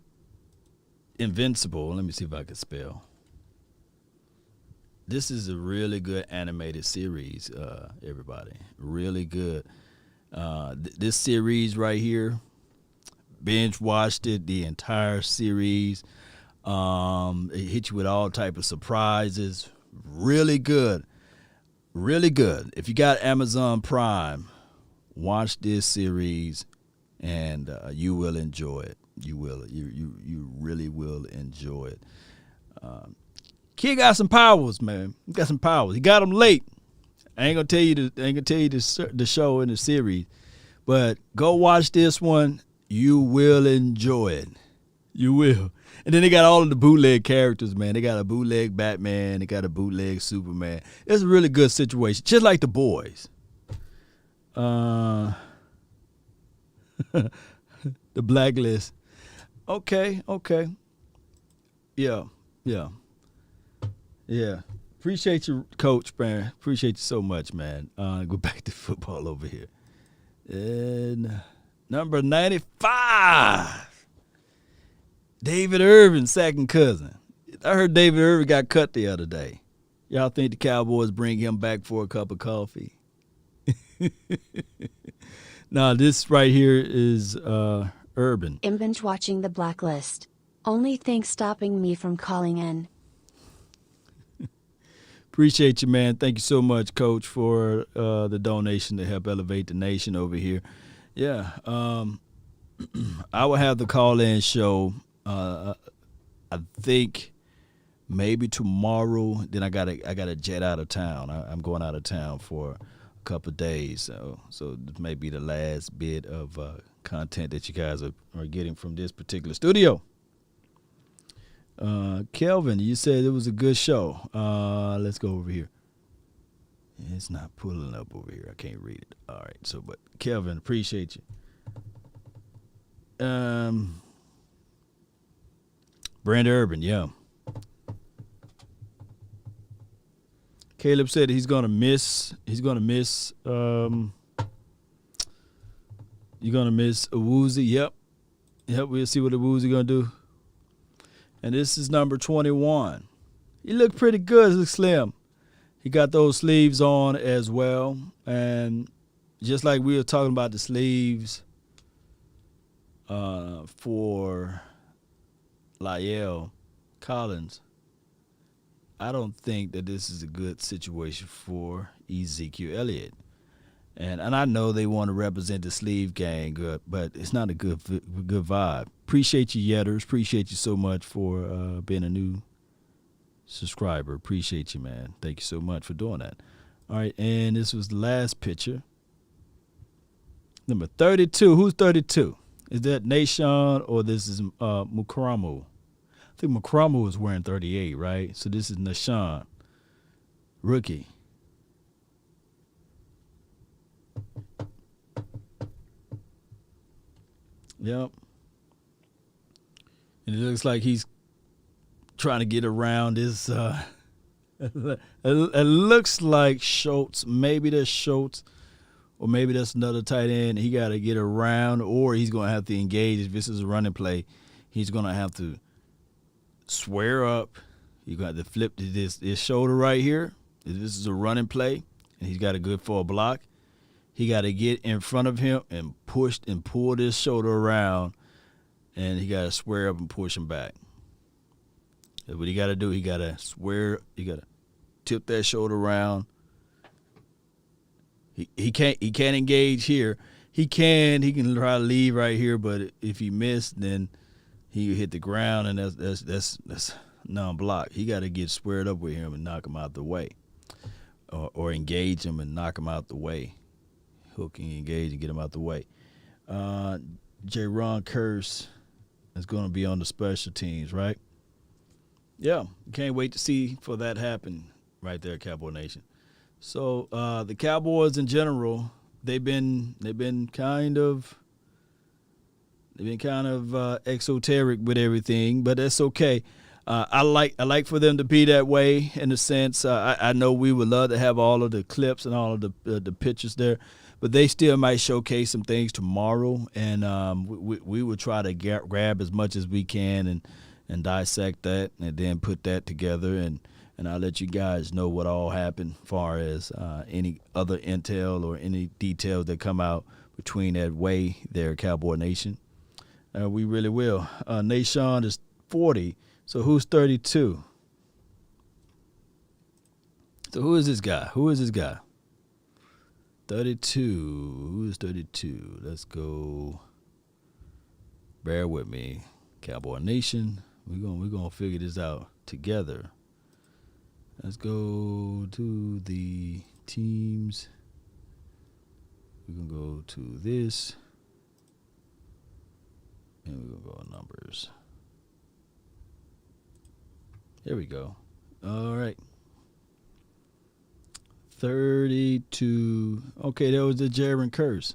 A: Invincible, let me see if I can spell. This is a really good animated series, everybody. Really good. This series right here, binge watched it, the entire series. It hit you with all type of surprises. Really good. Really good. If you got Amazon Prime, watch this series, and you will enjoy it. You will. You really will enjoy it. Kid got some powers, man. He got some powers. He got them late. I ain't gonna tell you the show and the series, but go watch this one. You will enjoy it. You will. And then they got all of the bootleg characters, man. They got a bootleg Batman. They got a bootleg Superman. It's a really good situation, just like The Boys. The Blacklist. Okay. Yeah. Appreciate you, Coach, man. Appreciate you so much, man. Go back to football over here. And number 95, David Irvin, second cousin. I heard David Irvin got cut the other day. Y'all think the Cowboys bring him back for a cup of coffee? Nah, this right here is Urban.
B: I'm binge watching The Blacklist. Only thing stopping me from calling in.
A: Appreciate you, man. Thank you so much, Coach, for the donation to help elevate the nation over here. Yeah, I will have the call-in show. I think maybe tomorrow. Then I gotta jet out of town. I'm going out of town for a couple of days, so this may be the last bit of content that you guys are getting from this particular studio. Kelvin, you said it was a good show. Let's go over here. It's not pulling up over here. I can't read it. All right. So, but Kelvin, appreciate you. Brand Urban, yeah. Caleb said he's gonna miss. You're gonna miss Awuzie. Yep. We'll see what Awuzie gonna do. And this is number 21. He looked pretty good. He looked slim. He got those sleeves on as well. And just like we were talking about the sleeves for La'el Collins, I don't think that this is a good situation for Ezekiel Elliott. And I know they want to represent the sleeve gang, but it's not a good vibe. Appreciate you, Yetters. Appreciate you so much for being a new subscriber. Appreciate you, man. Thank you so much for doing that. All right, and this was the last picture. Number 32. Who's 32? Is that Nation or this is Mukramu? I think Mukramu is wearing 38, right? So this is Nation, rookie. Yep. And it looks like he's trying to get around this. It looks like Schultz. Maybe that's Schultz, or maybe that's another tight end. He got to get around, or he's going to have to engage. If this is a running play, he's going to have to square up. You're going to have to flip this shoulder right here. If this is a running play, and he's got a good for a block, he got to get in front of him and push and pull this shoulder around, and he got to square up and push him back. That's what he got to do. He got to square. He got to tip that shoulder around. He can't engage here. He can try to leave right here, but if he missed, then he hit the ground, and that's non-block. He got to get squared up with him and knock him out the way, or engage him and knock him out the way. Hook and engage and get him out the way. J-Ron Curse is going to be on the special teams, right? Yeah, can't wait to see for that happen right there, Cowboy Nation. So the Cowboys in general, they've been kind of exoteric with everything, but that's okay. I like for them to be that way in a sense. I know we would love to have all of the clips and all of the pictures there, but they still might showcase some things tomorrow, and we will try to grab as much as we can and dissect that and then put that together, and I'll let you guys know what all happened as far as any other intel or any details that come out between that way there, Cowboy Nation. We really will. Nation is 40, so who's 32? So who is this guy? 32. Who is 32? Let's go. Bear with me, Cowboy Nation. We're gonna figure this out together. Let's go to the teams. We're going to go to this. And we're going to go on numbers. There we go. All right. 32. Okay, that was the Jaron Curse.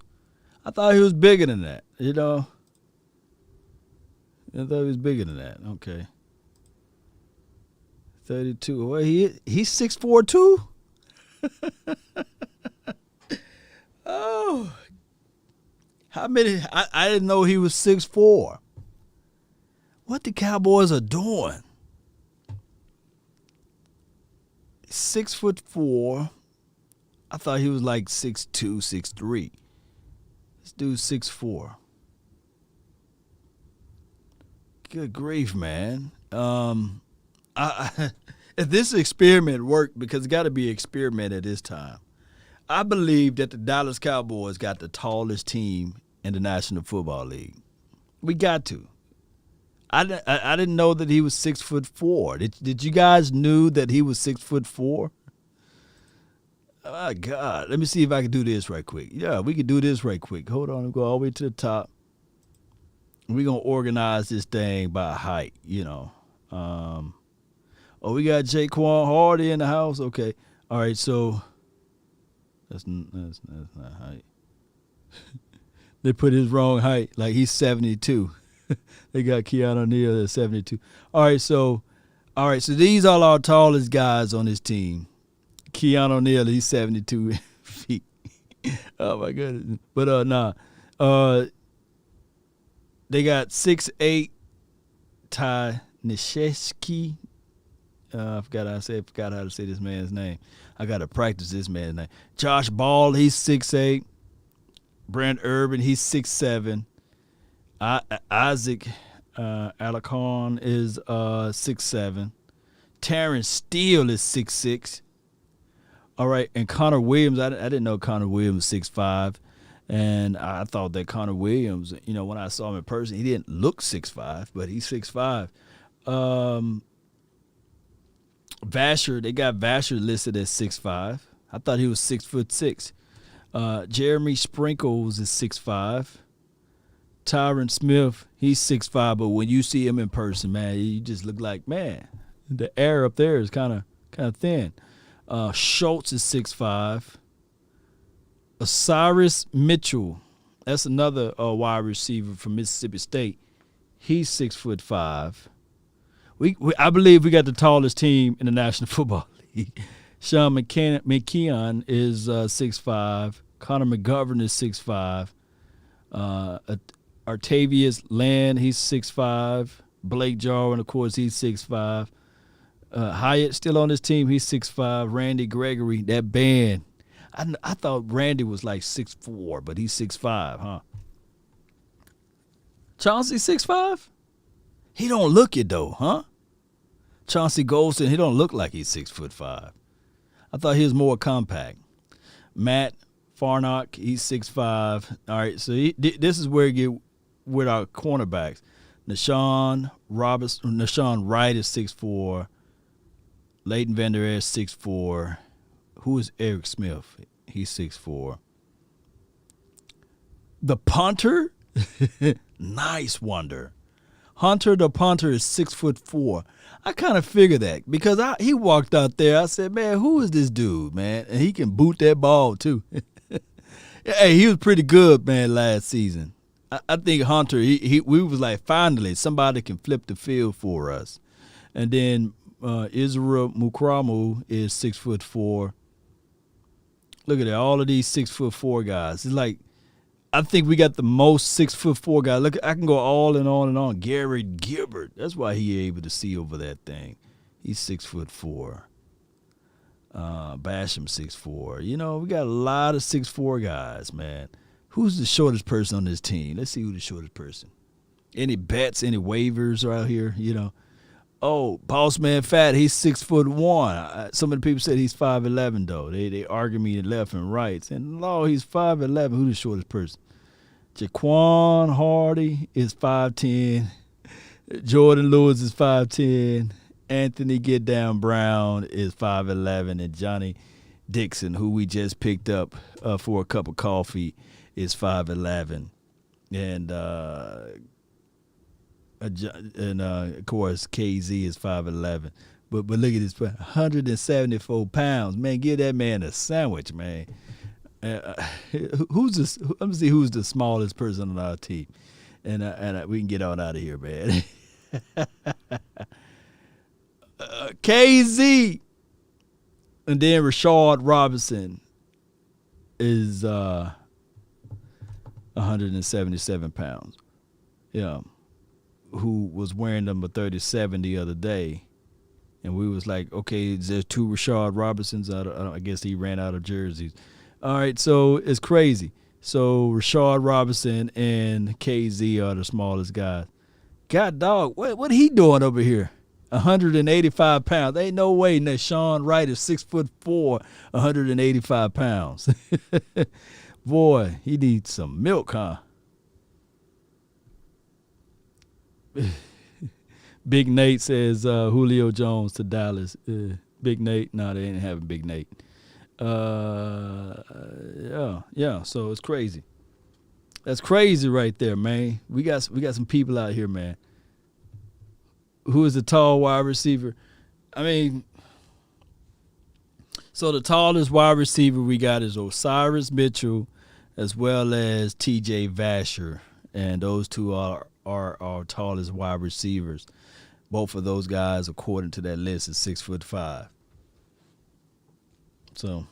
A: I thought he was bigger than that, you know. I thought he was bigger than that. Okay. 32. Well, he's 6'4" too? Oh. How many? I didn't know he was 6'4". What the Cowboys are doing? 6'4". I thought he was like 6'2", 6'3". This dude's 6'4". Good grief, man. If this experiment worked, because it's got to be an experiment at this time, I believe that the Dallas Cowboys got the tallest team in the National Football League. We got to. I didn't know that he was 6'4". Did you guys knew that he was 6'4"? Oh, my God. Let me see if I can do this right quick. Yeah, we can do this right quick. Hold on. We'll go all the way to the top. We're going to organize this thing by height, you know. We got Jaquan Hardy in the house. Okay. All right, so that's not height. They put his wrong height. Like he's 72. They got Keanu Neal at 72. All right, so these are our tallest guys on this team. Keanu Neal, he's 72 feet. Oh my goodness. But they got 6'8" Ty Nishesky. I forgot how to say this man's name. I got to practice this man's name. Josh Ball, he's 6'8". Brent Urban, he's 6'7". Isaac Alacon is 6'7". Terrence Steele is 6'6". All right, and Connor Williams, I didn't know Connor Williams was 6'5". And I thought that Connor Williams, you know, when I saw him in person, he didn't look 6'5", but he's 6'5". Vasher, they got Vasher listed as 6'5". I thought he was 6'6". Jeremy Sprinkles is 6'5". Tyron Smith, he's 6'5", but when you see him in person, man, you just look like, man, the air up there is kind of thin. Schultz is 6'5". Osiris Mitchell, that's another wide receiver from Mississippi State. He's 6'5". I believe we got the tallest team in the National Football League. Sean McKeon is 6'5". Connor McGovern is 6'5". Artavius Land, he's 6'5". Blake Jarwin, of course, he's 6'5". Hyatt still on this team, he's 6'5". Randy Gregory, that band. I thought Randy was like 6'4", but he's 6'5", huh? Chauncey 6'5"? He don't look it though, huh? Chauncey Golston, he don't look like he's 6'5". I thought he was more compact. Matt Farnock, he's 6'5". All right, so this is where you get with our cornerbacks. Nashawn Wright is 6'4". Leighton Vander Esch 6'4". Who is Eric Smith? He's 6'4". The punter, nice wonder. Hunter the punter is 6'4". I kind of figured that because he walked out there. I said, man, who is this dude, man? And he can boot that ball too. Hey, he was pretty good, man, last season. I think Hunter, we was like, finally, somebody can flip the field for us. And then Israel Mukramu is 6'4". Look at that, all of these 6'4" guys. It's like, I think we got the most 6'4" guys. Look, I can go on and on and on. Gary Gilbert, that's why he able to see over that thing. He's 6'4". Basham 6'4". You know, we got a lot of 6'4" guys, man. Who's the shortest person on this team? Let's see who the shortest person. Any bets, any waivers out here, you know? Oh, Boss Man Fat, he's 6'1". Some of the people said he's 5'11", though. They argue me left and right. And no, he's 5'11". Who's the shortest person? Jaquan Hardy is 5'10". Jordan Lewis is 5'10". Anthony Get Down Brown is 5'11", and Johnny Dixon, who we just picked up for a cup of coffee, is 5'11", and of course KZ is 5'11". But look at this, 174 pounds, man. Give that man a sandwich, man. Who's this? Let me see who's the smallest person on our team, and we can get on out of here, man. KZ, and then Rashard Robinson is 177 pounds. Yeah, who was wearing number 37 the other day, and we was like, okay, there's two Rashard Robinsons. I guess he ran out of jerseys. All right, so it's crazy. So Rashard Robinson and KZ are the smallest guys. God dog, what he doing over here? 185 pounds. Ain't no way Nashawn Wright is 6'4", 185 pounds. Boy, he needs some milk, huh? Big Nate says Julio Jones to Dallas. Big Nate, no, they ain't having Big Nate. Yeah. So it's crazy. That's crazy right there, man. We got some people out here, man. Who is the tall wide receiver? I mean, so the tallest wide receiver we got is Osiris Mitchell, as well as T.J. Vasher, and those two are our tallest wide receivers. Both of those guys, according to that list, is 6'5". So,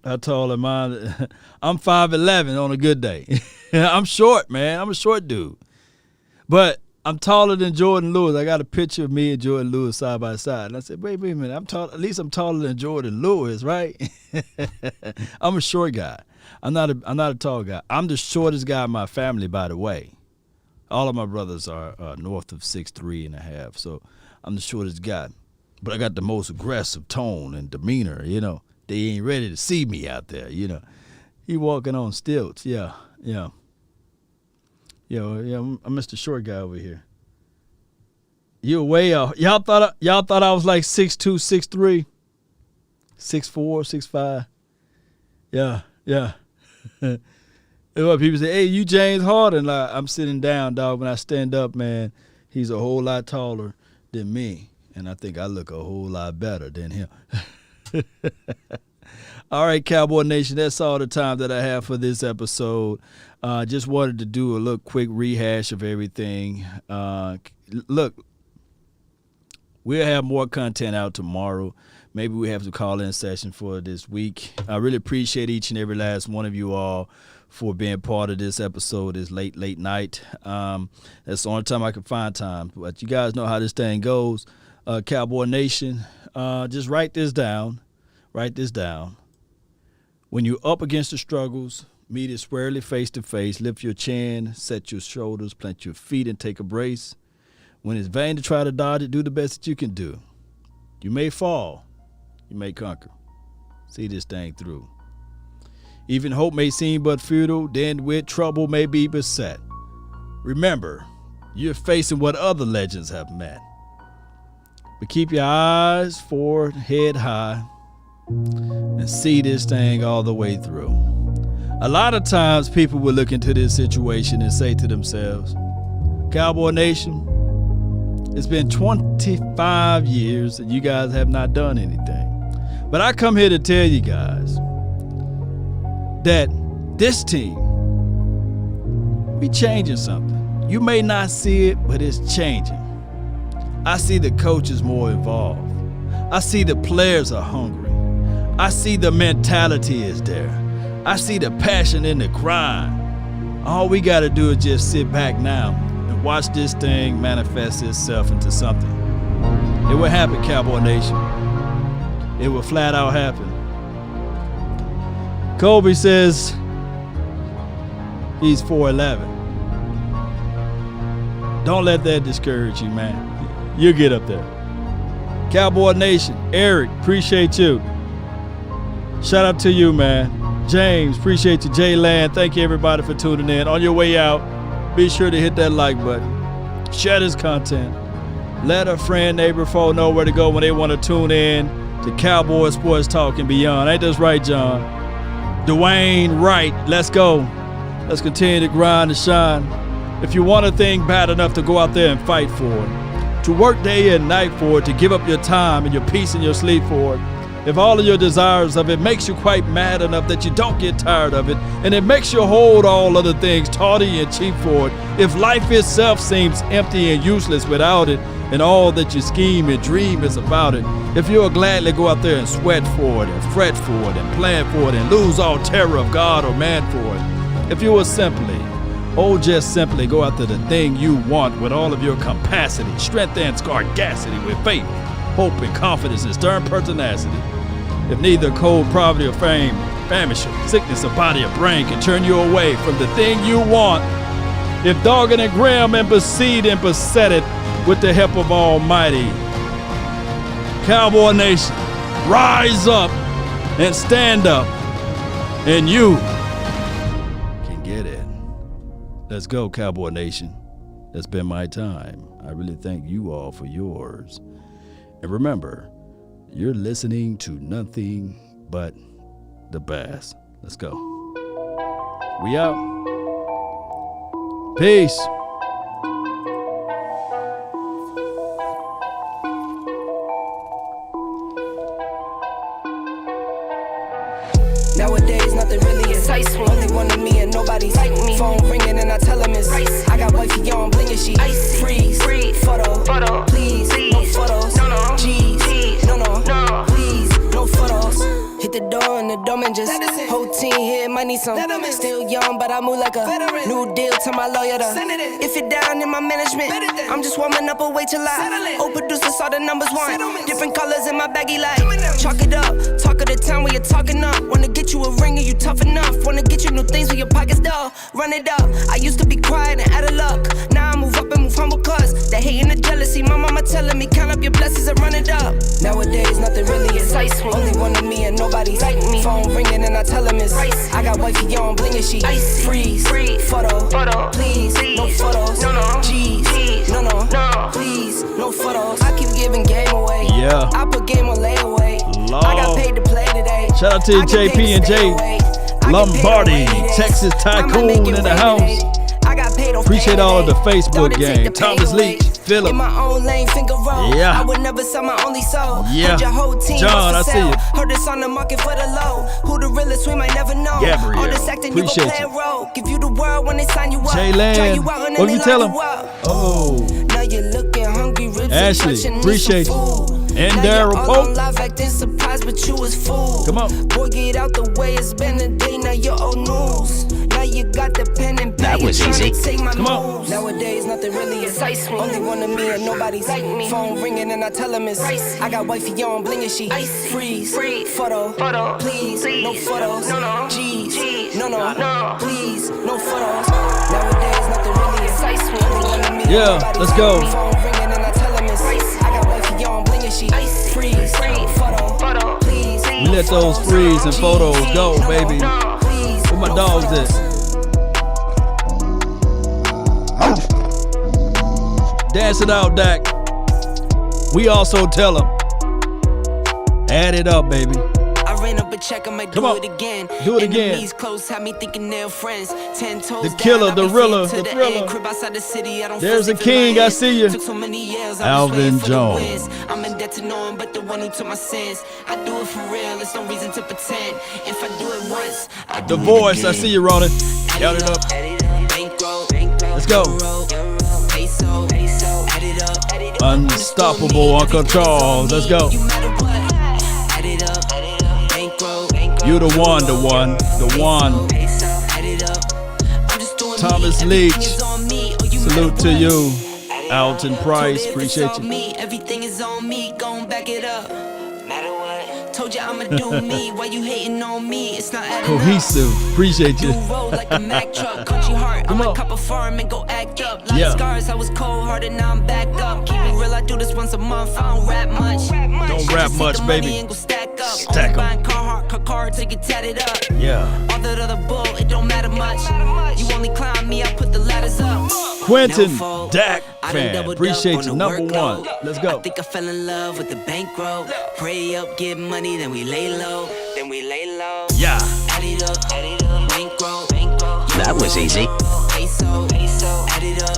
A: how tall am I? I'm 5'11" on a good day. I'm short, man. I'm a short dude. But I'm taller than Jordan Lewis. I got a picture of me and Jordan Lewis side by side. And I said, wait a minute. I'm tall. At least I'm taller than Jordan Lewis, right? I'm a short guy. I'm not a tall guy. I'm the shortest guy in my family, by the way. All of my brothers are north of 6'3" and a half. So I'm the shortest guy. But I got the most aggressive tone and demeanor, you know. They ain't ready to see me out there, you know. He walking on stilts, yeah. I'm Mr. Short Guy over here. You're way off. Y'all thought I was like 6'2", 6'3", 6'4", 6'5". Yeah. What people say, hey, you James Harden. Like, I'm sitting down, dog. When I stand up, man, he's a whole lot taller than me. And I think I look a whole lot better than him. All right, Cowboy Nation, that's all the time that I have for this episode. Just wanted to do a little quick rehash of everything. Look, we'll have more content out tomorrow. Maybe we have to call in session for this week. I really appreciate each and every last one of you all for being part of this episode, this late night. That's the only time I can find time. But you guys know how this thing goes. Cowboy Nation, just write this down. When you're up against the struggles, meet it squarely face to face, lift your chin, set your shoulders, plant your feet, and take a brace. When it's vain to try to dodge it, do the best that you can do. You may fall, you may conquer. See this thing through. Even hope may seem but futile, then with trouble may be beset. Remember, you're facing what other legends have met. But keep your eyes forward, head high, and see this thing all the way through. A lot of times people will look into this situation and say to themselves, Cowboy Nation, it's been 25 years and you guys have not done anything. But I come here to tell you guys that this team, we changing something. You may not see it, but it's changing. I see the coaches more involved. I see the players are hungry. I see the mentality is there. I see the passion in the grind. All we got to do is just sit back now and watch this thing manifest itself into something. It will happen, Cowboy Nation. It will flat out happen. Kobe says he's 4'11". Don't let that discourage you, man. You'll get up there. Cowboy Nation, Eric, appreciate you. Shout out to you, man. James, appreciate you. Jay Land, thank you everybody for tuning in. On your way out, be sure to hit that like button. Share this content. Let a friend, neighbor, foe know where to go when they want to tune in to Cowboys Sports Talk and beyond. Ain't this right, John? Dwayne Wright, let's go. Let's continue to grind and shine. If you want a thing bad enough to go out there and fight for it, to work day and night for it, to give up your time and your peace and your sleep for it, if all of your desires of it makes you quite mad enough that you don't get tired of it, and it makes you hold all other things tawdry and cheap for it, if life itself seems empty and useless without it, and all that you scheme and dream is about it, if you'll gladly go out there and sweat for it, and fret for it, and plan for it, and lose all terror of God or man for it, if you will simply, just simply go after the thing you want with all of your capacity, strength and scarcity, with faith, hope and confidence and stern pertinacity. If neither cold poverty or famish, sickness of body or brain can turn you away from the thing you want, if dogged and grim and besieged and beset it with the help of Almighty, Cowboy Nation, rise up and stand up, and you can get it. Let's go, Cowboy Nation. That's been my time. I really thank you all for yours. And remember, you're listening to nothing but the best. Let's go. We out. Peace.
C: Nowadays, nothing really excites me. Only one of me and nobody's like me. Phone ringing and I tell him it's ice. I got wifey on blingin', she icy. Freeze, photo, please, no photos. No, G's, no, please, no photos. Hit the door and the dome just whole team here might need some. Still young, but I move like a new deal to my lawyer. If it down in my management, I'm just warming up, wait till I old producers saw the numbers one. Different colors in my baggy light. Chalk it up, talk of the town where you're talking up. Wanna get you a ring and you tough enough. Wanna get you new things with your pockets dull. Run it up. I used to be quiet and out of luck. Now I move up and move humble cause the hate and the jealousy. My mama telling me count up your blessings and run it up. Nowadays nothing really excites me. Only one of me and nobody's like me. Phone ringing and I tell him it's ice. I got wifey on blingin', she icy. Freeze, photo, please, no photos. No, G's, no, please, no photos. I keep giving game away.
A: Yeah.
C: I put game on layaway.
A: Lord.
C: I got paid to play today.
A: Shout out to JP and J. Lombardi, Texas Tycoon in the house. Appreciate all of the Facebook gang. Thomas Leach, Philip. Yeah.
C: I would never sell my only soul.
A: Yeah. John, I see you.
C: Heard this on the market for the low. Who the realest, we might never know.
A: Gabrielle,
C: all this acting, you
A: appreciate
C: play
A: you.
C: a role. Give you the world when they sign you up.
A: Jaylan, what you tell him?
C: Oh. Now you're looking hungry, ribs
A: Ashley, appreciate you. And Daryl Pope.
C: But you was fool.
A: Come on.
C: Boy, get out the way. It's been a day. Now you're old news. Now you got the pen and pad.
D: That was easy.
A: Come on.
C: Nowadays, nothing really excites me. Only one of me and nobody's like me. Phone ringing and I tell him it's ice. I got wifey on blingin', she freeze, photo, please, no photos. No, G's, no, please, no photos. Nowadays, nothing really excites me. Only one of me
A: Yeah,
C: and nobody's
A: let's go.
C: like me. Phone ringing and I tell him it's ice. I got wifey on blingin', she freeze, photo, please.
A: We let those freeze and photos go, baby. Where my dogs at? Dance it out, Dak. We also tell them, add it up, baby.
C: I ran up a check, I might do it again.
A: Do it again.
C: Enemies close, had me thinking they're friends. 10 toes
A: The
C: down,
A: killer,
C: I
A: the
C: be
A: thriller,
C: fading
A: the
C: to
A: thriller.
C: end. Crib outside the city, I don't
A: There's
C: feel
A: the
C: safe in
A: king,
C: my
A: I
C: hands.
A: see you.
C: Took so many years, I was
A: Alvin
C: waiting for the
A: Jones.
C: wins. I'm in debt to no one but the one who took my sins. I do it for real, there's no reason to pretend. If I do it once, I do
A: The
C: it
A: voice,
C: again.
A: I see you, Ronan. Count it up. Let's go. Unstoppable Uncle Charles. Let's go. You the one, the one. Thomas Leach. Salute to you. Alton Price, appreciate you.
C: Everything is on me, gon' back it up. Matter what? Told you I'ma do me. Why you hating on me? It's not adding up.
A: Cohesive, appreciate you.
C: You roll like a Mack truck, country heart.
A: Come
C: I'ma
A: on.
C: cop a farm and go act up. Lot
A: Yeah.
C: of scars, I was cold-hearted, now I'm back up. Keep it real, I do this once a month. I don't rap much.
A: Don't rap
C: Just
A: much,
C: take the money
A: baby.
C: and go stack up.
A: Stack 'em.
C: Only buying car till you tatted up.
A: Yeah.
C: All that other bull, it don't matter much. You only climb me, I put the ladders up.
A: Quentin
C: fold.
A: Dak
C: I done
A: fan.
C: doubled up
A: Appreciate
C: on
A: you.
C: the
A: Number
C: workload.
A: one. Let's go.
C: I think I fell in love with the bankroll. Pray up, get money, then we lay low.
A: Yeah.
C: Add it up, bankroll.
D: That was easy.
C: Peso, add it up.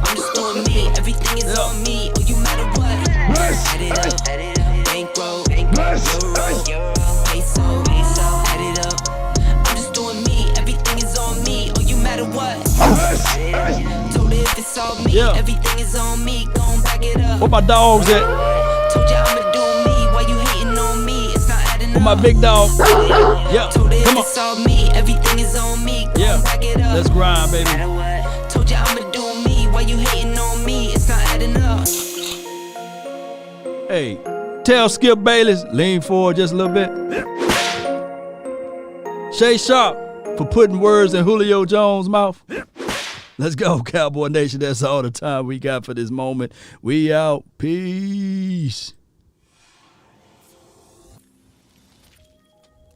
C: I'm just doing me, everything is on me. Oh, you matter what? Add it up, bankroll, euro, peso, add it up. I'm just doing me, everything is on me. Oh, you matter what? Told her if it's all me,
A: Yeah.
C: everything is on me. Gon' back it up.
A: Where my dogs at?
C: Told you I'ma do me, why you hating on me? It's not adding
A: Where my
C: up.
A: big dog? Yeah.
C: Told her if
A: Come on.
C: it's all me, everything is on me. Gon'
A: Yeah.
C: back it up.
A: Let's grind, baby.
C: Told you I'ma do me, why you hating on me? It's not adding up.
A: Hey, tell Skip Bayless, lean forward just a little bit. Shay Sharp for putting words in Julio Jones' mouth. Let's go, Cowboy Nation. That's all the time we got for this moment. We out. Peace.